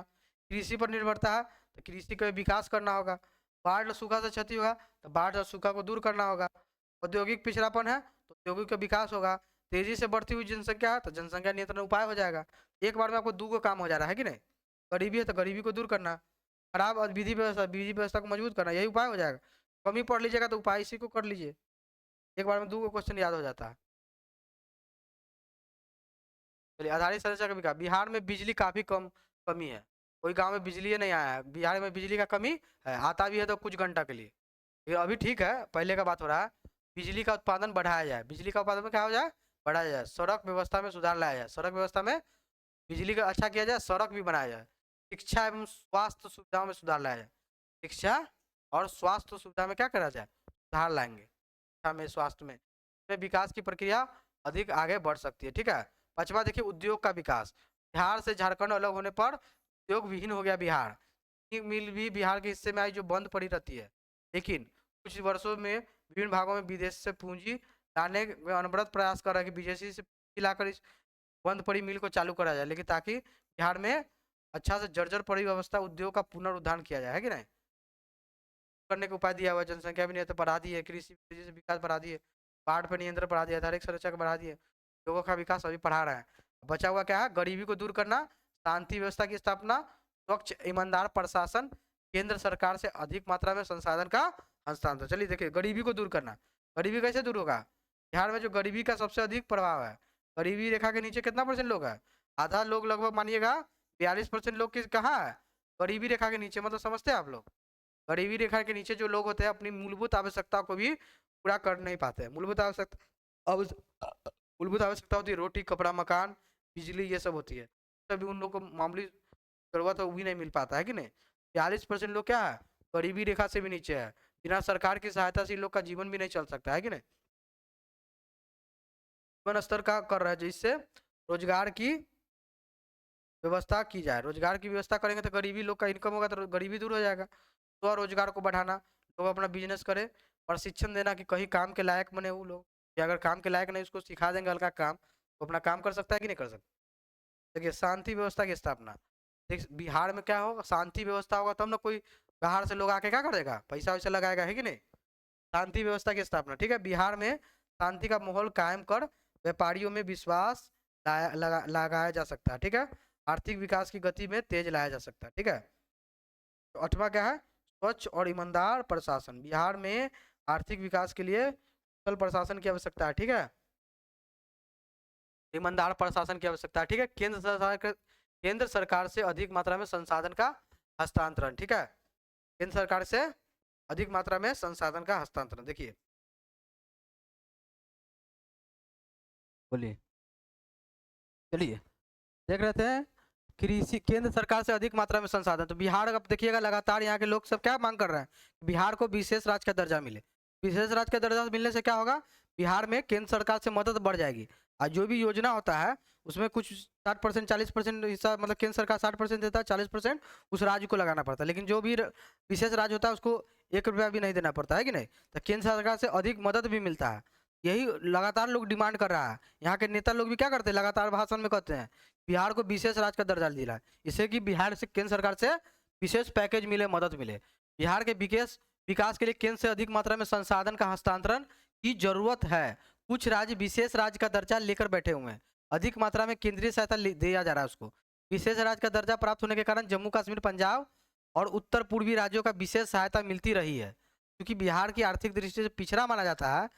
कृषि पर निर्भरता है तो कृषि का विकास करना होगा, बाढ़ और सूखा से क्षति होगा तो बाढ़ और सूखा को दूर करना होगा, औद्योगिक पिछड़ापन है तो औद्योगिक का विकास होगा, तेजी से बढ़ती हुई जनसंख्या है तो जनसंख्या नियंत्रण उपाय हो जाएगा। एक बार में आपको दो काम हो जा रहा है कि नहीं, गरीबी है तो गरीबी को दूर करना, खराब विधि व्यवस्था को मजबूत करना, यही उपाय हो जाएगा। कमी पढ़ लीजिएगा तो उपाय इसी को कर लीजिए, एक बार में दो क्वेश्चन याद हो जाता है। चलिए, आधारित संरचना का विकास, बिहार में बिजली काफी कमी है, कोई गांव में बिजली नहीं आया है, बिहार में बिजली का कमी है, आता भी है तो कुछ घंटा के लिए। ये अभी ठीक है, पहले का बात हो रहा है, बिजली का उत्पादन बढ़ाया जाए, बिजली का उत्पादन में क्या हो जाए, बढ़ाया जाए, सड़क व्यवस्था में सुधार लाया जाए, सड़क व्यवस्था में बिजली का अच्छा किया जाए, सड़क भी बनाया जाए, शिक्षा एवं स्वास्थ्य सुविधाओं में सुधार लाया जाए, शिक्षा और स्वास्थ्य सुविधा में क्या करा जाए, सुधार लाएंगे, शिक्षा में स्वास्थ्य में विकास की प्रक्रिया अधिक आगे बढ़ सकती है। ठीक है, पांचवा देखिए, उद्योग का विकास, बिहार से झारखंड अलग होने पर उद्योग विहीन हो गया बिहार, मिल भी बिहार के हिस्से में आई जो बंद पड़ी रहती है, लेकिन कुछ वर्षों में विभिन्न भागों में विदेश से पूंजी लाने में अनवरत प्रयास कर रहा है कि विदेशी से पूंजी लाकर इस बंद पड़ी मिल को चालू करा जाए, लेकिन ताकि बिहार में अच्छा से जर्जर पड़ी व्यवस्था उद्योग का पुनरुद्धार किया जाए, है कि नहीं, करने का उपाय दिया हुआ, जनसंख्या भी नहीं तो बढ़ा दी है, कृषि तेजी से विकास बढ़ा दिए, बाढ़ पर नियंत्रण बढ़ा दिया, आधारिक संरचना बढ़ा दिए, लोगों का विकास अभी बढ़ा रहा है। बचा हुआ क्या है, गरीबी को दूर करना, शांति व्यवस्था की स्थापना, स्वच्छ ईमानदार प्रशासन, केंद्र सरकार से अधिक मात्रा में संसाधन का हस्तांतरण। चलिए देखिए, गरीबी को दूर करना, गरीबी कैसे दूर होगा, बिहार में जो गरीबी का सबसे अधिक प्रभाव है, गरीबी रेखा के नीचे कितना % लोग है, आधा लोग लगभग मानिएगा 42% लोग कहाँ है, गरीबी रेखा के नीचे, मतलब समझते हैं आप लोग, गरीबी रेखा के नीचे जो लोग होते हैं अपनी मूलभूत आवश्यकता को भी पूरा कर नहीं पाते हैं, मूलभूत आवश्यकता होती है रोटी कपड़ा मकान बिजली, ये सब होती है, तभी उन लोग को मामूली जरूरत है वो भी नहीं मिल पाता है कि नहीं। 42% लोग क्या है, गरीबी रेखा से भी नीचे है, बिना सरकार की सहायता से इन लोग का जीवन भी नहीं चल सकता है कि नहीं, जीवन स्तर का कर रहा है, जिससे रोजगार की व्यवस्था की जाए, रोजगार की व्यवस्था करेंगे तो गरीबी लोग का इनकम होगा तो गरीबी दूर हो जाएगा, स्वरोजगार को बढ़ाना, लोग अपना बिजनेस करे, प्रशिक्षण देना कि कहीं काम के लायक बने वो लोग, कि अगर काम के लायक नहीं उसको सिखा देंगे हल्का काम, तो अपना काम कर सकता है कि नहीं कर सकता। देखिए, शांति व्यवस्था की स्थापना, देख बिहार में क्या होगा, शांति व्यवस्था होगा तब ना कोई बाहर से लोग आके क्या करेगा, पैसा वैसा लगाएगा, है कि नहीं, शांति व्यवस्था की स्थापना। ठीक है, बिहार में शांति का माहौल कायम कर व्यापारियों में विश्वास लगाया जा सकता है। ठीक है, आर्थिक विकास की गति में तेज लाया जा सकता है। ठीक है, तो अठवा क्या है, स्वच्छ और ईमानदार प्रशासन, बिहार में आर्थिक विकास के लिए कुशल प्रशासन की आवश्यकता है। ठीक है, ईमानदार प्रशासन की आवश्यकता है। ठीक है, केंद्र सरकार से अधिक मात्रा में संसाधन का हस्तांतरण। ठीक है, केंद्र सरकार से अधिक मात्रा में संसाधन का हस्तांतरण, देखिए बोलिए, चलिए देख रहे थे, कृषि केंद्र सरकार से अधिक मात्रा में संसाधन, तो बिहार अब देखिएगा लगातार यहाँ के लोग सब क्या मांग कर रहे हैं, बिहार को विशेष राज्य का दर्जा मिले, विशेष राज्य का दर्जा मिलने से क्या होगा, बिहार में केंद्र सरकार से मदद बढ़ जाएगी, और जो भी योजना होता है उसमें कुछ 60% 40% हिस्सा, मतलब केंद्र सरकार 60% देता है, 40% उस राज्य को लगाना पड़ता है, लेकिन जो भी विशेष राज्य होता है उसको 1 रुपया भी नहीं देना पड़ता है कि नहीं, तो केंद्र सरकार से अधिक मदद भी मिलता है, यही लगातार लोग डिमांड कर रहा है, यहाँ के नेता लोग भी क्या करते हैं, लगातार भाषण में कहते हैं बिहार को विशेष राज्य का दर्जा दिला है, इससे कि बिहार से केंद्र सरकार से विशेष पैकेज मिले, मदद मिले, बिहार के विकास के लिए केंद्र से अधिक मात्रा में संसाधन का हस्तांतरण की जरूरत है, कुछ राज्य विशेष राज्य का दर्जा लेकर बैठे हुए हैं, अधिक मात्रा में केंद्रीय सहायता दिया जा रहा है उसको, विशेष राज्य का दर्जा प्राप्त होने के कारण जम्मू कश्मीर पंजाब और उत्तर पूर्वी राज्यों का विशेष सहायता मिलती रही है, क्योंकि बिहार की आर्थिक दृष्टि से पिछड़ा माना जाता है।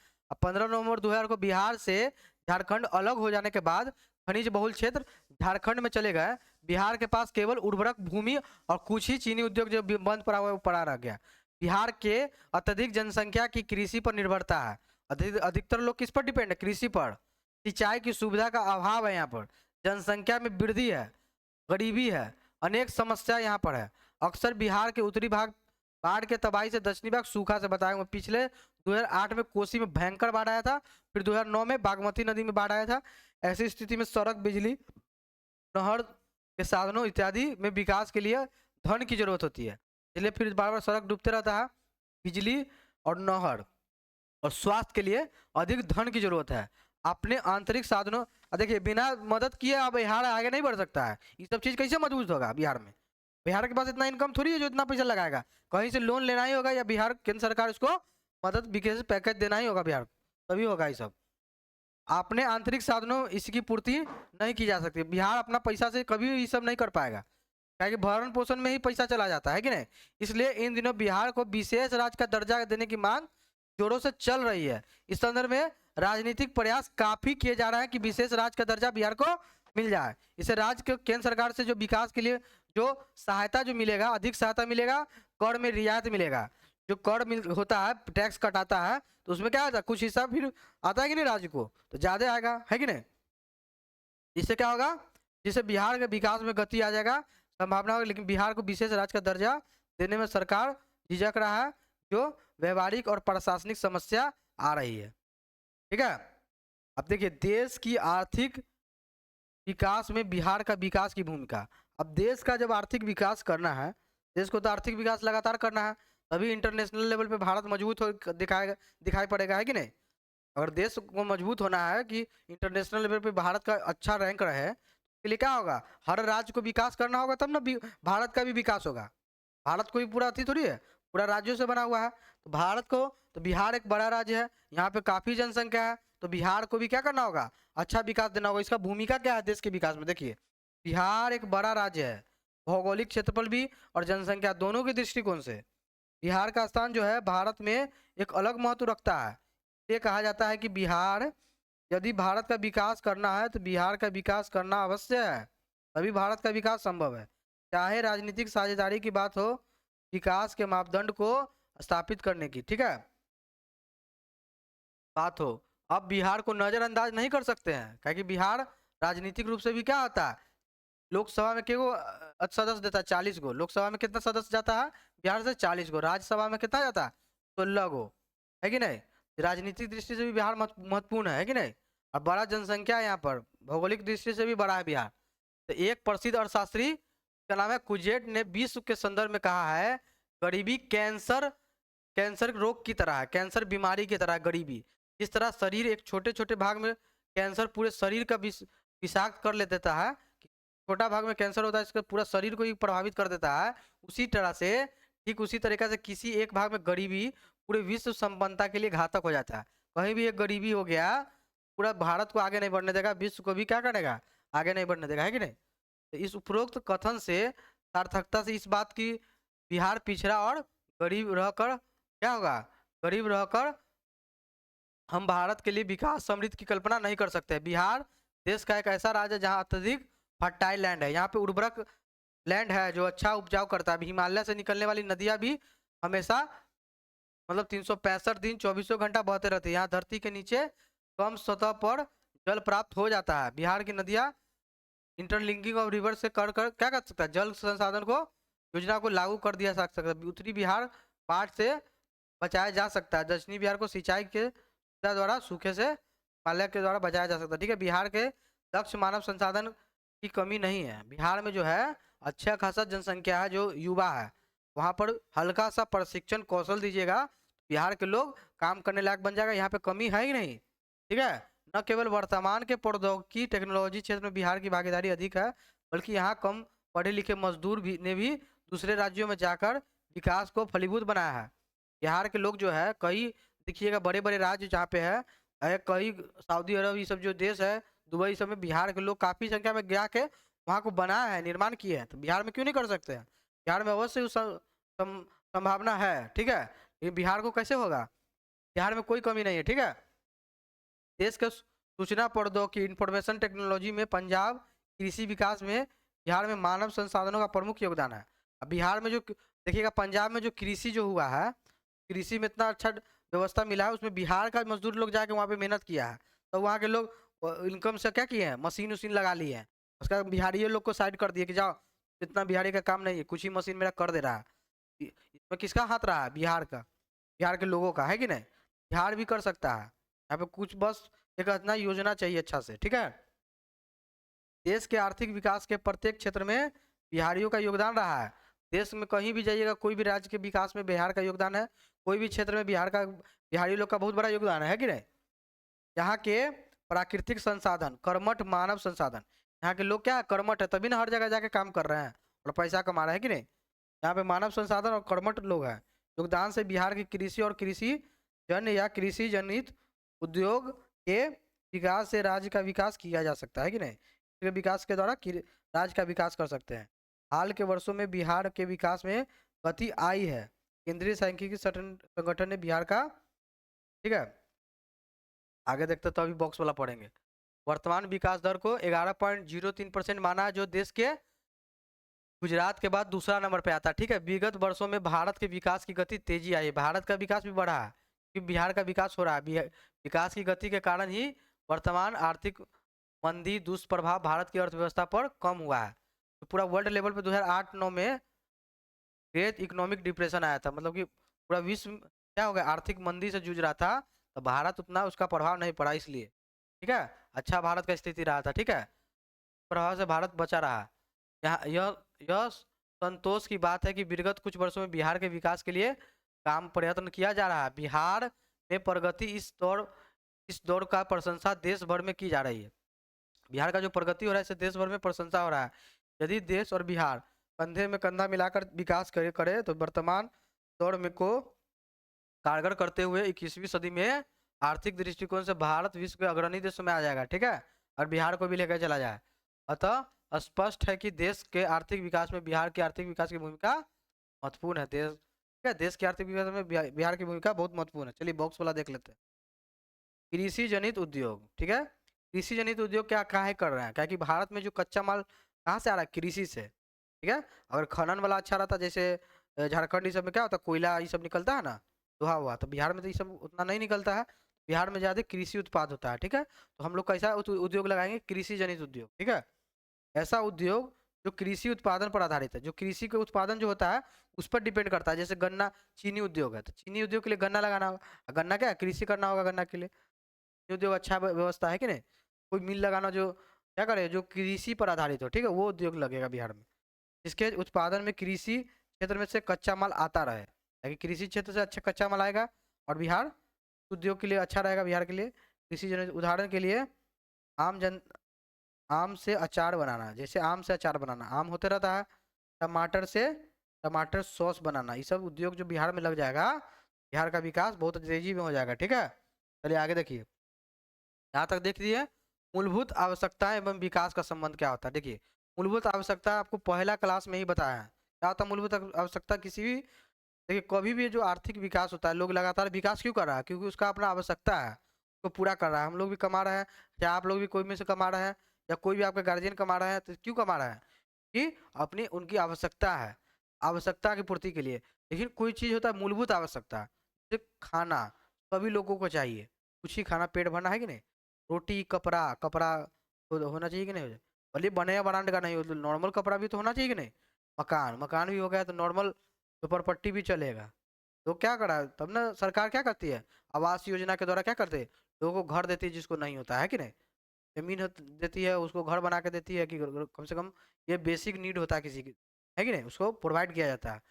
15 नवंबर 2000 को बिहार से झारखंड अलग हो जाने के बाद खनिज बहुल क्षेत्र झारखंड में चले गए, बिहार के पास केवल उर्वरक भूमि और कुछ ही चीनी उद्योग जो बंद पड़ा हुआ है वो पड़ा रह गया, बिहार के अत्यधिक जनसंख्या की कृषि पर निर्भरता है, अधिकतर लोग किस पर डिपेंड है, कृषि पर, सिंचाई की सुविधा का अभाव है यहाँ पर, जनसंख्या में वृद्धि है, गरीबी है, अनेक समस्या यहाँ पर है। अक्सर बिहार के उत्तरी भाग बाढ़ के तबाही से, दक्षिणी भाग सूखा से बताया। पिछले 2008 में कोसी में भयंकर बाढ़ आया था, फिर 2009 में बागमती नदी में बाढ़ आया था। ऐसी स्थिति में सड़क, बिजली, नहर के साधनों इत्यादि में विकास के लिए धन की जरूरत होती है, इसलिए फिर बार बार सड़क डूबते रहता है। बिजली और नहर और स्वास्थ्य के लिए अधिक धन की जरूरत है। अपने आंतरिक साधनों, देखिए बिना मदद किए अब बिहार आगे नहीं बढ़ सकता है। ये सब चीज कैसे मजबूत होगा बिहार में? बिहार के पास इतना इनकम थोड़ी है जो इतना पैसा लगाएगा, कहीं से लोन लेना ही होगा या बिहार केंद्र सरकार उसको मदद विशेष पैकेज देना ही होगा बिहार, तभी होगा ये सब। अपने आंतरिक साधनों इसकी पूर्ति नहीं की जा सकती। बिहार अपना पैसा से कभी ये सब नहीं कर पाएगा, क्योंकि भरण पोषण में ही पैसा चला जाता है कि नहीं। इसलिए इन दिनों बिहार को विशेष राज्य का दर्जा देने की मांग जोरों से चल रही है। इस संदर्भ में राजनीतिक प्रयास काफी किए जा रहे हैं कि विशेष राज्य का दर्जा बिहार को मिल जाए। इससे राज्य के केंद्र सरकार से जो विकास के लिए जो सहायता जो मिलेगा, अधिक सहायता मिलेगा, कर में रियायत मिलेगा। जो कर होता है, टैक्स कटाता है, तो उसमें क्या आता है, कुछ हिस्सा फिर आता है कि नहीं राज्य को, तो ज्यादा आएगा, है कि नहीं। इससे क्या होगा, जिससे बिहार के विकास में गति आ जाएगा, संभावना होगी। लेकिन बिहार को विशेष राज्य का दर्जा देने में सरकार झिझक रहा है, जो व्यवहारिक और प्रशासनिक समस्या आ रही है। ठीक है, अब देखिए देश की आर्थिक विकास में बिहार का विकास की भूमिका। अब देश का जब आर्थिक विकास करना है, देश को तो आर्थिक विकास लगातार करना है, तभी इंटरनेशनल लेवल पे भारत मजबूत हो दिखाई पड़ेगा, है कि नहीं। अगर देश को मजबूत होना है कि इंटरनेशनल लेवल पे भारत का अच्छा रैंक रहे, के लिए क्या होगा, हर राज्य को विकास करना होगा, तब ना भारत का भी विकास होगा। भारत कोई पूरा अति थोड़ी है, पूरा राज्यों से बना हुआ है। तो भारत को, तो बिहार एक बड़ा राज्य है, यहाँ पे काफी जनसंख्या है, तो बिहार को भी क्या करना होगा, अच्छा विकास देना होगा। इसका भूमिका क्या है देश के विकास में? देखिए बिहार एक बड़ा राज्य है, भौगोलिक क्षेत्रफल भी और जनसंख्या दोनों के दृष्टिकोण से बिहार का स्थान जो है भारत में एक अलग महत्व रखता है। ये कहा जाता है कि बिहार, यदि भारत का विकास करना है तो बिहार का विकास करना अवश्य है, तभी भारत का विकास संभव है। चाहे राजनीतिक साझेदारी की बात हो, विकास के मापदंड को स्थापित करने की, ठीक है, बात हो। अब बिहार को नजरअंदाज नहीं कर सकते हैं, क्योंकि बिहार राजनीतिक रूप से भी क्या होता है, लोकसभा में कितने सदस्य देता है, 40 गो। लोकसभा में कितना सदस्य जाता है बिहार से? 40 गो। राज्यसभा में कितना जाता है? 16 गो, है कि नहीं। राजनीतिक दृष्टि से भी बिहार महत्वपूर्ण है कि नहीं। और बड़ा जनसंख्या है यहाँ पर, भौगोलिक दृष्टि से भी बड़ा है बिहार। तो एक प्रसिद्ध अर्थशास्त्री का नाम है कुजेट ने विश्व के संदर्भ में कहा है, गरीबी कैंसर रोग की तरह है, कैंसर बीमारी की तरह गरीबी। जिस तरह शरीर एक छोटे छोटे भाग में कैंसर पूरे शरीर का विषाक्त कर ले देता है, छोटा भाग में कैंसर होता है इसका पूरा शरीर को ही प्रभावित कर देता है, उसी तरह से, ठीक उसी तरीके से किसी एक भाग में गरीबी पूरे विश्व संपन्नता के लिए घातक हो जाता है। कहीं भी एक गरीबी हो गया, पूरा भारत को आगे नहीं बढ़ने देगा, विश्व को भी क्या करेगा, आगे नहीं बढ़ने देगा, है कि नहीं। तो इस उपरोक्त कथन से सार्थकता से इस बात की बिहार पिछड़ा और गरीब रहकर क्या होगा, गरीब रहकर हम भारत के लिए विकास समृद्धि की कल्पना नहीं कर सकते। बिहार देश का एक ऐसा राज्य है जहाँ अत्यधिक फर्टाइल लैंड है, यहाँ पे उर्वरक लैंड है जो अच्छा उपजाऊ करता है। हिमालय से निकलने वाली नदियाँ भी हमेशा मतलब 365 दिन 24 घंटा बहते रहती है। यहाँ धरती के नीचे कम सतह पर जल प्राप्त हो जाता है। बिहार की नदियाँ इंटरलिंकिंग ऑफ रिवर से कर क्या कर सकता है, जल संसाधन को योजना को लागू कर दिया जा सकता है। उत्तरी बिहार बाढ़ से बचाया जा सकता है, दक्षिणी बिहार को सिंचाई के द्वारा सूखे से हिमालय के द्वारा बचाया जा सकता है। ठीक है, बिहार के दक्ष मानव संसाधन की कमी नहीं है। बिहार में जो है अच्छा खासा जनसंख्या है, जो युवा है, वहाँ पर हल्का सा प्रशिक्षण कौशल दीजिएगा, बिहार के लोग काम करने लायक बन जाएगा। यहाँ पे कमी है ही नहीं। ठीक है, न केवल वर्तमान के प्रौद्योगिकी टेक्नोलॉजी क्षेत्र में बिहार की भागीदारी अधिक है, बल्कि यहाँ कम पढ़े लिखे मजदूर भी ने भी दूसरे राज्यों में जाकर विकास को फलीभूत बनाया है। बिहार के लोग जो है कई देखिएगा बड़े बड़े राज्य जहाँ पे है, कई सऊदी अरब ये सब जो देश है, दुबई सब में बिहार के लोग काफी संख्या में गया के वहाँ को बनाया है, निर्माण किए हैं। तो बिहार में क्यों नहीं कर सकते हैं? बिहार में अवश्य उस संभावना है। ठीक है, ये बिहार को कैसे होगा, बिहार में कोई कमी नहीं है। ठीक है, देश के सूचना प्रौद्योगिकी इंफॉर्मेशन टेक्नोलॉजी में पंजाब, कृषि विकास में बिहार में मानव संसाधनों का प्रमुख योगदान है। अब बिहार में जो देखिएगा पंजाब में जो कृषि जो हुआ है, कृषि में इतना अच्छा व्यवस्था मिला है, उसमें बिहार का मजदूर लोग जाके वहाँ पे मेहनत किया है, तो वहाँ के लोग इनकम से क्या किए हैं, मशीन उशीन लगा लिए हैं। उसका बिहारी लोग को साइड कर दिए कि जाओ, इतना बिहारी का काम नहीं है, कुछ ही मशीन मेरा कर दे रहा है। इसमें किसका हाथ रहा है? बिहार का, बिहार के लोगों का, है कि नहीं? बिहार भी कर सकता है, यहाँ पे कुछ बस एक इतना योजना चाहिए अच्छा से, ठीक है। देश के आर्थिक विकास के प्रत्येक क्षेत्र में बिहारियों का योगदान रहा है। देश में कहीं भी जाइएगा, कोई भी राज्य के विकास में बिहार का योगदान है, कोई भी क्षेत्र में बिहारी लोग का बहुत बड़ा योगदान है कि नहीं? यहाँ के प्राकृतिक संसाधन, कर्मठ मानव संसाधन, यहाँ के लोग क्या है? कर्मठ है, तभी ना हर जगह जाके काम कर रहे हैं और पैसा कमा रहे हैं कि नहीं? यहाँ पे मानव संसाधन और कर्मठ लोग हैं। योगदान से बिहार की कृषि और कृषि जन या कृषि जनित उद्योग के विकास से राज्य का विकास किया जा सकता है कि नहीं? इसके विकास के द्वारा राज्य का विकास कर सकते हैं। हाल के वर्षों में बिहार के विकास में गति आई है। केंद्रीय सांख्यिकी संगठन ने बिहार का, ठीक है, आगे देखते तो अभी बॉक्स वाला पढ़ेंगे। वर्तमान विकास दर को 11.03% माना, जो देश के गुजरात के बाद दूसरा नंबर पे आता है, ठीक है। विगत वर्षों में भारत के विकास की गति तेजी आई है, भारत का विकास भी बढ़ा है क्योंकि बिहार का विकास हो रहा है। विकास की गति के कारण ही वर्तमान आर्थिक मंदी दुष्प्रभाव भारत की अर्थव्यवस्था पर कम हुआ है। तो पूरा वर्ल्ड लेवल पे 2008-9 में ग्रेट इकोनॉमिक डिप्रेशन आया था, मतलब कि पूरा विश्व क्या हो गया, आर्थिक मंदी से जूझ रहा था, तो भारत उतना उसका प्रभाव नहीं पड़ा, इसलिए, ठीक है, अच्छा भारत का स्थिति रहा था, ठीक है, प्रभाव से भारत बचा रहा। यहाँ यह संतोष की बात है कि विगत कुछ वर्षों में बिहार के विकास के लिए काम प्रयत्न किया जा रहा है। बिहार में प्रगति इस दौर का प्रशंसा देश भर में की जा रही है। बिहार का जो प्रगति हो रहा है इससे देश भर में प्रशंसा हो रहा है। यदि देश और बिहार कंधे में कंधा मिलाकर विकास करे तो वर्तमान दौर में को कारगर करते हुए 21वीं सदी में आर्थिक दृष्टिकोण से भारत विश्व के अग्रणी देशों में आ जाएगा, ठीक है, और बिहार को भी लेकर चला जाए। अतः स्पष्ट है कि देश के आर्थिक विकास में बिहार के आर्थिक विकास की भूमिका महत्वपूर्ण है। ठीक है, देश के आर्थिक विकास में बिहार की भूमिका बहुत महत्वपूर्ण है। चलिए बॉक्स वाला देख लेते हैं। कृषि जनित उद्योग, ठीक है, कृषि जनित उद्योग क्या काहे कर रहे हैं? क्या कि भारत में जो कच्चा माल कहाँ से आ रहा है? कृषि से, ठीक है। अगर खनन वाला अच्छा रहता, जैसे झारखंड ये सब में क्या होता है, कोयला ये सब निकलता है ना, लोहा हुआ, तो बिहार में तो ये सब उतना नहीं निकलता है। बिहार में ज्यादा कृषि उत्पाद होता है, ठीक है। तो हम लोग कैसा उद्योग लगाएंगे? कृषि जनित उद्योग, ठीक है। ऐसा उद्योग जो कृषि उत्पादन पर आधारित है, जो कृषि के उत्पादन जो होता है उस पर डिपेंड करता है। जैसे गन्ना, चीनी उद्योग है, तो चीनी उद्योग के लिए गन्ना लगाना होगा, गन्ना क्या है, कृषि करना होगा गन्ना के लिए। चीनी उद्योग अच्छा व्यवस्था है कि नहीं? कोई मिल लगाना जो क्या करे, जो कृषि पर आधारित हो, ठीक है, वो उद्योग लगेगा बिहार में, इसके उत्पादन में कृषि क्षेत्र में से कच्चा माल आता रहे, ताकि कृषि क्षेत्र से अच्छा कच्चा माल आएगा और बिहार उद्योग के लिए अच्छा रहेगा। बिहार के लिए कृषि जन, उदाहरण के लिए आम से अचार बनाना, जैसे आम से अचार बनाना, आम होते रहता है, टमाटर से टमाटर सॉस बनाना, ये सब उद्योग जो बिहार में लग जाएगा, बिहार का विकास बहुत तेजी में हो जाएगा, ठीक है। चलिए आगे देखिए, यहाँ तक देख लीजिए मूलभूत आवश्यकताएं एवं विकास का संबंध क्या होता है। देखिए मूलभूत आवश्यकता आपको पहला क्लास में ही बताया है, क्या होता है मूलभूत आवश्यकता? किसी भी, देखिए कभी भी जो आर्थिक विकास होता है, लोग लगातार विकास क्यों कर रहा है? क्योंकि उसका अपना आवश्यकता है, उसको पूरा कर रहा है। हम लोग भी कमा रहे हैं, या आप लोग भी कोई में से कमा रहे हैं, या कोई भी आपके गार्जियन कमा रहे हैं, तो क्यों कमा रहे हैं? कि अपनी उनकी आवश्यकता है, आवश्यकता की पूर्ति के लिए। लेकिन कोई चीज़ होता है मूलभूत आवश्यकता, जैसे खाना सभी लोगों को चाहिए, कुछ ही खाना पेट भरना है कि नहीं? रोटी, कपड़ा, कपड़ा होना चाहिए कि नहीं? भले बने या ब्रांड का नहीं हो, तो नॉर्मल कपड़ा भी तो होना चाहिए कि नहीं? मकान, मकान भी हो गया तो नॉर्मल झोपड़पट्टी भी चलेगा। तो क्या करा तब ना, सरकार क्या करती है, आवास योजना के द्वारा क्या करते हैं, लोगों को घर देती है जिसको नहीं होता है कि नहीं? जमीन देती है, उसको घर बना के देती है कि कम से कम ये बेसिक नीड होता है किसी की, है कि नहीं, उसको प्रोवाइड किया जाता है।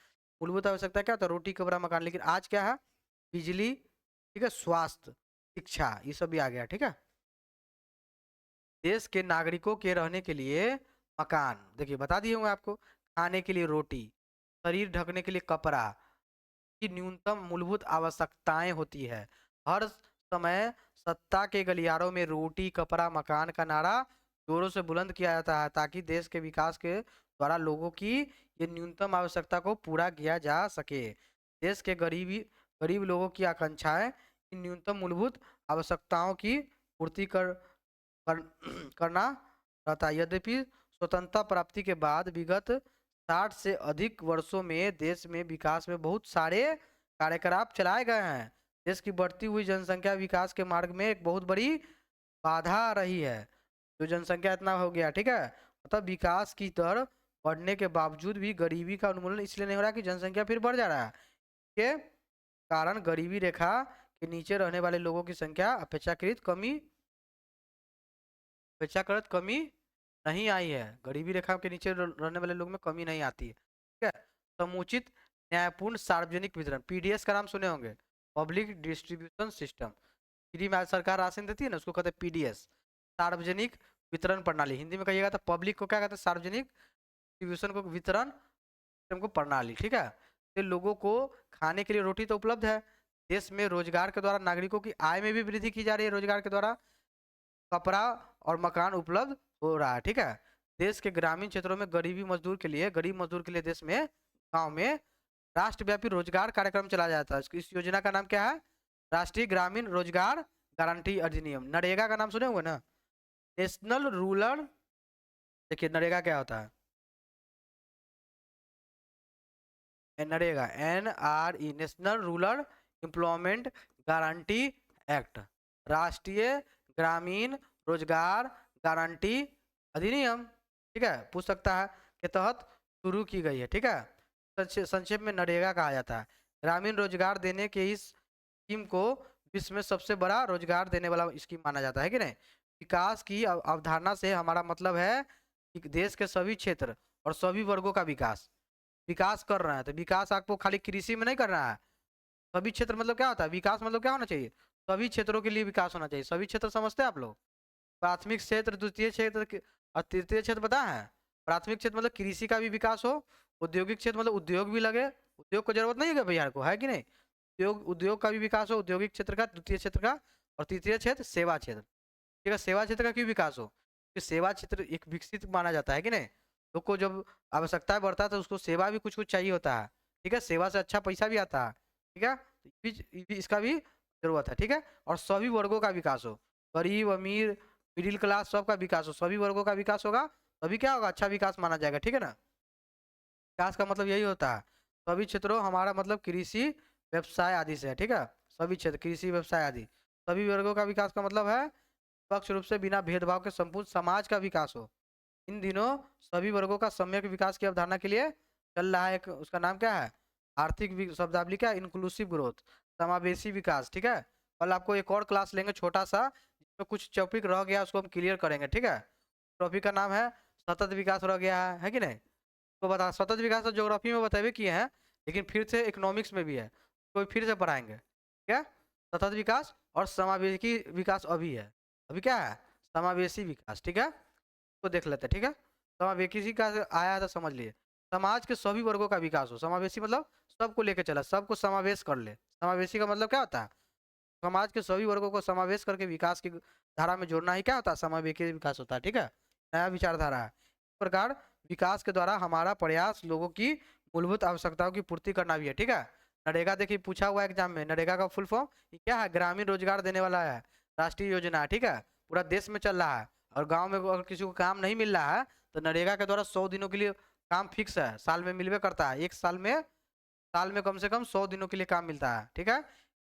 मूलभूत आवश्यकता क्या होता है? रोटी, कपड़ा, मकान। लेकिन आज क्या है? बिजली, ठीक है, स्वास्थ्य, शिक्षा, ये सब भी आ गया, ठीक है। देश के नागरिकों के रहने के लिए मकान, देखिए बता दिए हूँ आपको, खाने के लिए रोटी, शरीर ढकने के लिए कपड़ा की न्यूनतम मूलभूत आवश्यकताएं होती है। हर समय सत्ता के गलियारों में रोटी, कपड़ा, मकान का नारा जोरों से बुलंद किया जाता है, ताकि देश के विकास के द्वारा लोगों की ये न्यूनतम आवश्यकता को पूरा किया जा सके। देश के गरीब लोगों की आकांक्षाएं इन न्यूनतम मूलभूत आवश्यकताओं की पूर्ति कर, करना रहता है। यद्यपि स्वतंत्रता प्राप्ति के बाद विगत 60 से अधिक वर्षों में देश में विकास में बहुत सारे कार्यकलाप चलाए गए हैं। देश की बढ़ती हुई जनसंख्या विकास के मार्ग में एक बहुत बड़ी बाधा रही है। जो जनसंख्या इतना हो गया, ठीक है, मतलब विकास की दर बढ़ने के बावजूद भी गरीबी का उन्मूलन इसलिए नहीं हो रहा कि जनसंख्या फिर बढ़ जा रहा है, के कारण गरीबी रेखा के नीचे रहने वाले लोगों की संख्या अपेक्षाकृत कमी नहीं आई है। गरीबी रेखा के नीचे रहने वाले लोगों में कमी नहीं आती है, ठीक है। समुचित न्यायपूर्ण सार्वजनिक वितरण, पीडीएस का नाम सुने होंगे, पब्लिक डिस्ट्रीब्यूशन सिस्टम। फ्री में सरकार राशन देती है ना, उसको कहते हैं पीडीएस, सार्वजनिक वितरण प्रणाली। हिंदी में कहिएगा तो पब्लिक को क्या कहते हैं, सार्वजनिक डिस्ट्रीब्यूशन को वितरण सिस्टम को प्रणाली, ठीक है। तो लोगों को खाने के लिए रोटी तो उपलब्ध है, देश में रोजगार के द्वारा नागरिकों की आय में भी वृद्धि की जा रही है, रोजगार के द्वारा कपड़ा और मकान उपलब्ध हो रहा है, ठीक है। देश के ग्रामीण क्षेत्रों में गरीब मजदूर के लिए देश में गांव में राष्ट्रव्यापी रोजगार कार्यक्रम चलाया जाता है। इस योजना का नाम क्या है, राष्ट्रीय ग्रामीण रोजगार गारंटी अधिनियम। नरेगा का नाम सुने हुए ना, नेशनल रूरल, देखिए नरेगा क्या होता है, NREGA NRE, national rural employment guarantee act, राष्ट्रीय ग्रामीण रोजगार गारंटी अधिनियम, ठीक है, पूछ सकता है, के तहत शुरू की गई है, ठीक है। संक्षेप में नरेगा कहा जाता है। ग्रामीण रोजगार देने के इस स्कीम को विश्व में सबसे बड़ा रोजगार देने वाला स्कीम माना जाता है कि नहीं। विकास की अवधारणा से हमारा मतलब है कि देश के सभी क्षेत्र और सभी वर्गों का विकास कर रहा है। तो विकास आपको खाली कृषि में नहीं करना है, सभी क्षेत्र मतलब क्या होता है, विकास मतलब क्या होना चाहिए, सभी क्षेत्रों के लिए विकास होना चाहिए। सभी क्षेत्र समझते हैं आप लोग, प्राथमिक क्षेत्र, द्वितीय क्षेत्र और तृतीय क्षेत्र पता है। प्राथमिक क्षेत्र मतलब कृषि का भी विकास हो, औद्योगिक क्षेत्र मतलब उद्योग भी लगे, उद्योग को जरूरत नहीं है भैया को, है कि नहीं, उद्योग का भी विकास हो, औद्योगिक क्षेत्र का, द्वितीय क्षेत्र का, और तृतीय क्षेत्र सेवा क्षेत्र, ठीक है। सेवा क्षेत्र का क्यों विकास हो, कि सेवा क्षेत्र एक विकसित माना जाता है कि नहीं, लोग को जब आवश्यकता बढ़ता है तो उसको सेवा भी कुछ कुछ चाहिए होता है, ठीक है, सेवा से अच्छा पैसा भी आता है, ठीक है, इसका भी जरूरत है, ठीक है। और सभी वर्गों का विकास हो, गरीब अमीर मिडिल क्लास सबका विकास हो, सभी वर्गों का विकास होगा तभी क्या होगा, अच्छा विकास माना जाएगा, ठीक है ना। विकास का मतलब यही होता है, सभी क्षेत्रों, हमारा मतलब कृषि व्यवसाय आदि से है, ठीक है, सभी क्षेत्र कृषि व्यवसाय आदि, सभी वर्गों का विकास का मतलब है पक्ष रूप से बिना भेदभाव के संपूर्ण समाज का विकास हो। इन दिनों सभी वर्गों का सम्यक विकास की अवधारणा के लिए चल रहा है एक, उसका नाम क्या है, आर्थिक शब्दावली क्या, इंक्लूसिव ग्रोथ, समावेशी विकास, ठीक है। कल आपको एक और क्लास लेंगे छोटा सा, जिसमें कुछ टॉपिक रह गया उसको हम क्लियर करेंगे, ठीक है। टॉपिक का नाम है सतत विकास रह गया है कि नहीं, तो बता, सतत विकास तो ज्योग्राफी में बताए किए हैं, लेकिन फिर से इकोनॉमिक्स में भी है, तो फिर से पढ़ाएंगे, ठीक है। सतत विकास और समावेशी विकास अभी है, अभी क्या है, समावेशी विकास, ठीक है, तो देख लेते हैं, ठीक है। समावेशी का आया था, समझ लिए, समाज के सभी वर्गों का विकास हो, समावेशी मतलब सबको लेके चला, सबको समावेश कर ले, समावेशी का मतलब क्या होता है, समाज के सभी वर्गों को समावेश करके विकास की धारा में जोड़ना ही क्या होता है, समावेशी विकास होता है, ठीक है, नया विचारधारा है। इस प्रकार विकास के द्वारा हमारा प्रयास लोगों की मूलभूत आवश्यकताओं की पूर्ति करना भी है, ठीक है। नरेगा देखिए पूछा हुआ एग्जाम में, नरेगा का फुल फॉर्म क्या है, ग्रामीण रोजगार देने वाला है, राष्ट्रीय योजना है, ठीक है, पूरा देश में चल रहा है। और गांव में अगर किसी को काम नहीं मिल रहा है तो नरेगा के द्वारा 100 दिनों के लिए काम फिक्स है, साल में मिलवे करता है, एक साल में कम से कम 100 दिनों के लिए काम मिलता है, ठीक है।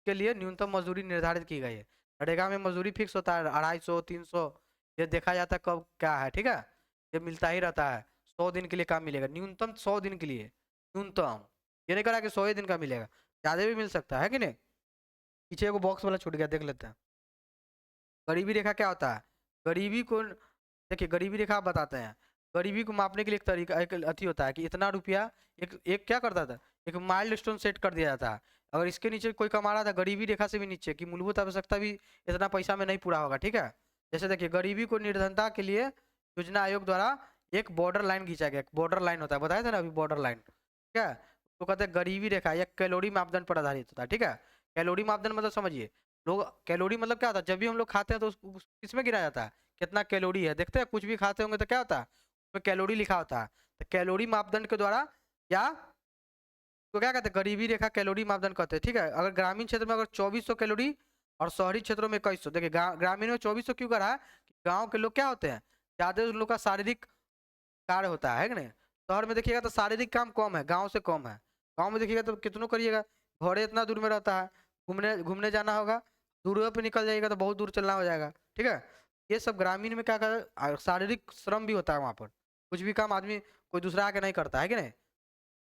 के लिए न्यूनतम मजदूरी निर्धारित की गई है, नरेगा में मजदूरी फिक्स होता है 250 300, ये देखा जाता है कब क्या है, ठीक है, ये मिलता ही रहता है, 100 दिन के लिए काम मिलेगा, न्यूनतम 100 दिन के लिए, न्यूनतम, ये नहीं करा कि 100 ही दिन का मिलेगा, ज़्यादा भी मिल सकता है कि नहीं। पीछे को बॉक्स वाला छूट गया, देख लेते हैं। गरीबी रेखा क्या होता है, गरीबी को देखिए, गरीबी रेखा आप बताते हैं, गरीबी को मापने के लिए एक तरीका, एक अति होता है कि इतना रुपया, एक क्या करता था, एक माइल्ड स्टोन सेट कर दिया जाता है, अगर इसके नीचे कोई कमा रहा था गरीबी रेखा से भी नीचे की मूलभूत आवश्यकता भी इतना पैसा में नहीं पूरा होगा, ठीक है। जैसे देखिए गरीबी को निर्धनता के लिए योजना आयोग द्वारा एक बॉर्डर लाइन खींचा गया, बॉर्डर लाइन होता है, बताया था ना अभी, बॉर्डर लाइन, ठीक है, तो कहते हैं गरीबी रेखा या कैलोरी मापदंड पर आधारित होता है, ठीक है। कैलोरी मापदंड मतलब समझिए, लोग कैलोरी मतलब क्या होता है, जब भी हम लोग खाते हैं तो किसमें गिरा जाता है, कितना कैलोरी है, देखते हैं कुछ भी खाते होंगे तो क्या होता है उसमें कैलोरी लिखा होता है, तो कैलोरी मापदंड के द्वारा, या तो क्या कहते हैं, गरीबी रेखा कैलोरी मापदंड कहते हैं, ठीक है। अगर ग्रामीण क्षेत्र में अगर 2400 कैलोरी और शहरी क्षेत्रों में 2100, देखिए ग्रामीण में 2400 क्यों करा है, गाँव के लोग क्या होते हैं, ज्यादा उन लोग का शारीरिक कार्य होता है कि नहीं। शहर में देखिएगा तो शारीरिक काम कम है, गाँव से कम है, गाँव में देखिएगा तो कितनों करिएगा, घोड़े इतना दूर में रहता है, घूमने घूमने जाना होगा, दूर पे निकल जाएगा तो बहुत दूर चलना हो जाएगा, ठीक है। ये सब ग्रामीण में क्या कर, शारीरिक श्रम भी होता है वहाँ पर, कुछ भी काम आदमी कोई दूसरा आके नहीं करता है कि नहीं,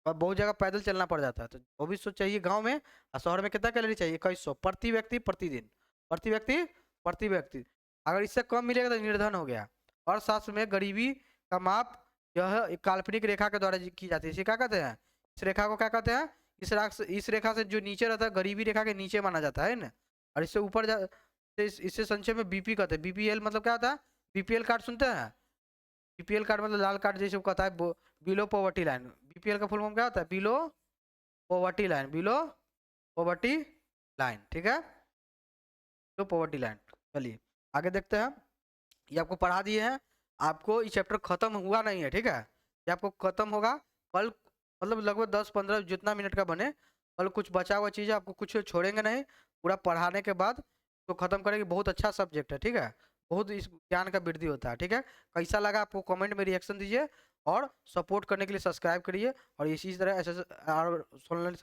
और बहुत जगह पैदल चलना पड़ जाता है। तो 2400 चाहिए गांव में, और शहर में कितना कैलोरी चाहिए? 2100 प्रति व्यक्ति प्रतिदिन, प्रति व्यक्ति प्रति व्यक्ति। अगर इससे कम मिलेगा तो निर्धन हो गया। और शास्त्र में गरीबी का माप यह एक काल्पनिक रेखा के द्वारा की जाती है। इसे क्या कहते हैं? इस रेखा को क्या कहते हैं? इस रेखा से जो नीचे रहता है गरीबी रेखा के नीचे माना जाता है ना, और इससे ऊपर इससे संक्षेप में बीपी कहते हैं। बीपीएल मतलब क्या होता है? बीपीएल कार्ड सुनते हैं? बीपीएल कार्ड मतलब लाल कार्ड जैसे कहता है, बिलो पॉवर्टी लाइन। बीपीएल का फुल फॉर्म क्या होता है? Below poverty line, below poverty line, ठीक है, बिलो पॉवर्टी लाइन। चलिए आगे देखते हैं। ये आपको पढ़ा दिए हैं, आपको ये चैप्टर खत्म हुआ नहीं है, ठीक है, ये आपको खत्म होगा कल, मतलब लगभग 10-15 जितना मिनट का बने, कल कुछ बचा हुआ चीज़ है, आपको कुछ छोड़ेंगे नहीं, पूरा पढ़ाने के बाद तो खत्म करेंगे। बहुत अच्छा सब्जेक्ट है, ठीक है, बहुत इस ज्ञान का वृद्धि होता है, ठीक है। कैसा लगा आपको कमेंट में रिएक्शन दीजिए, और सपोर्ट करने के लिए सब्सक्राइब करिए, और इसी तरह ऐसे ऑनलाइन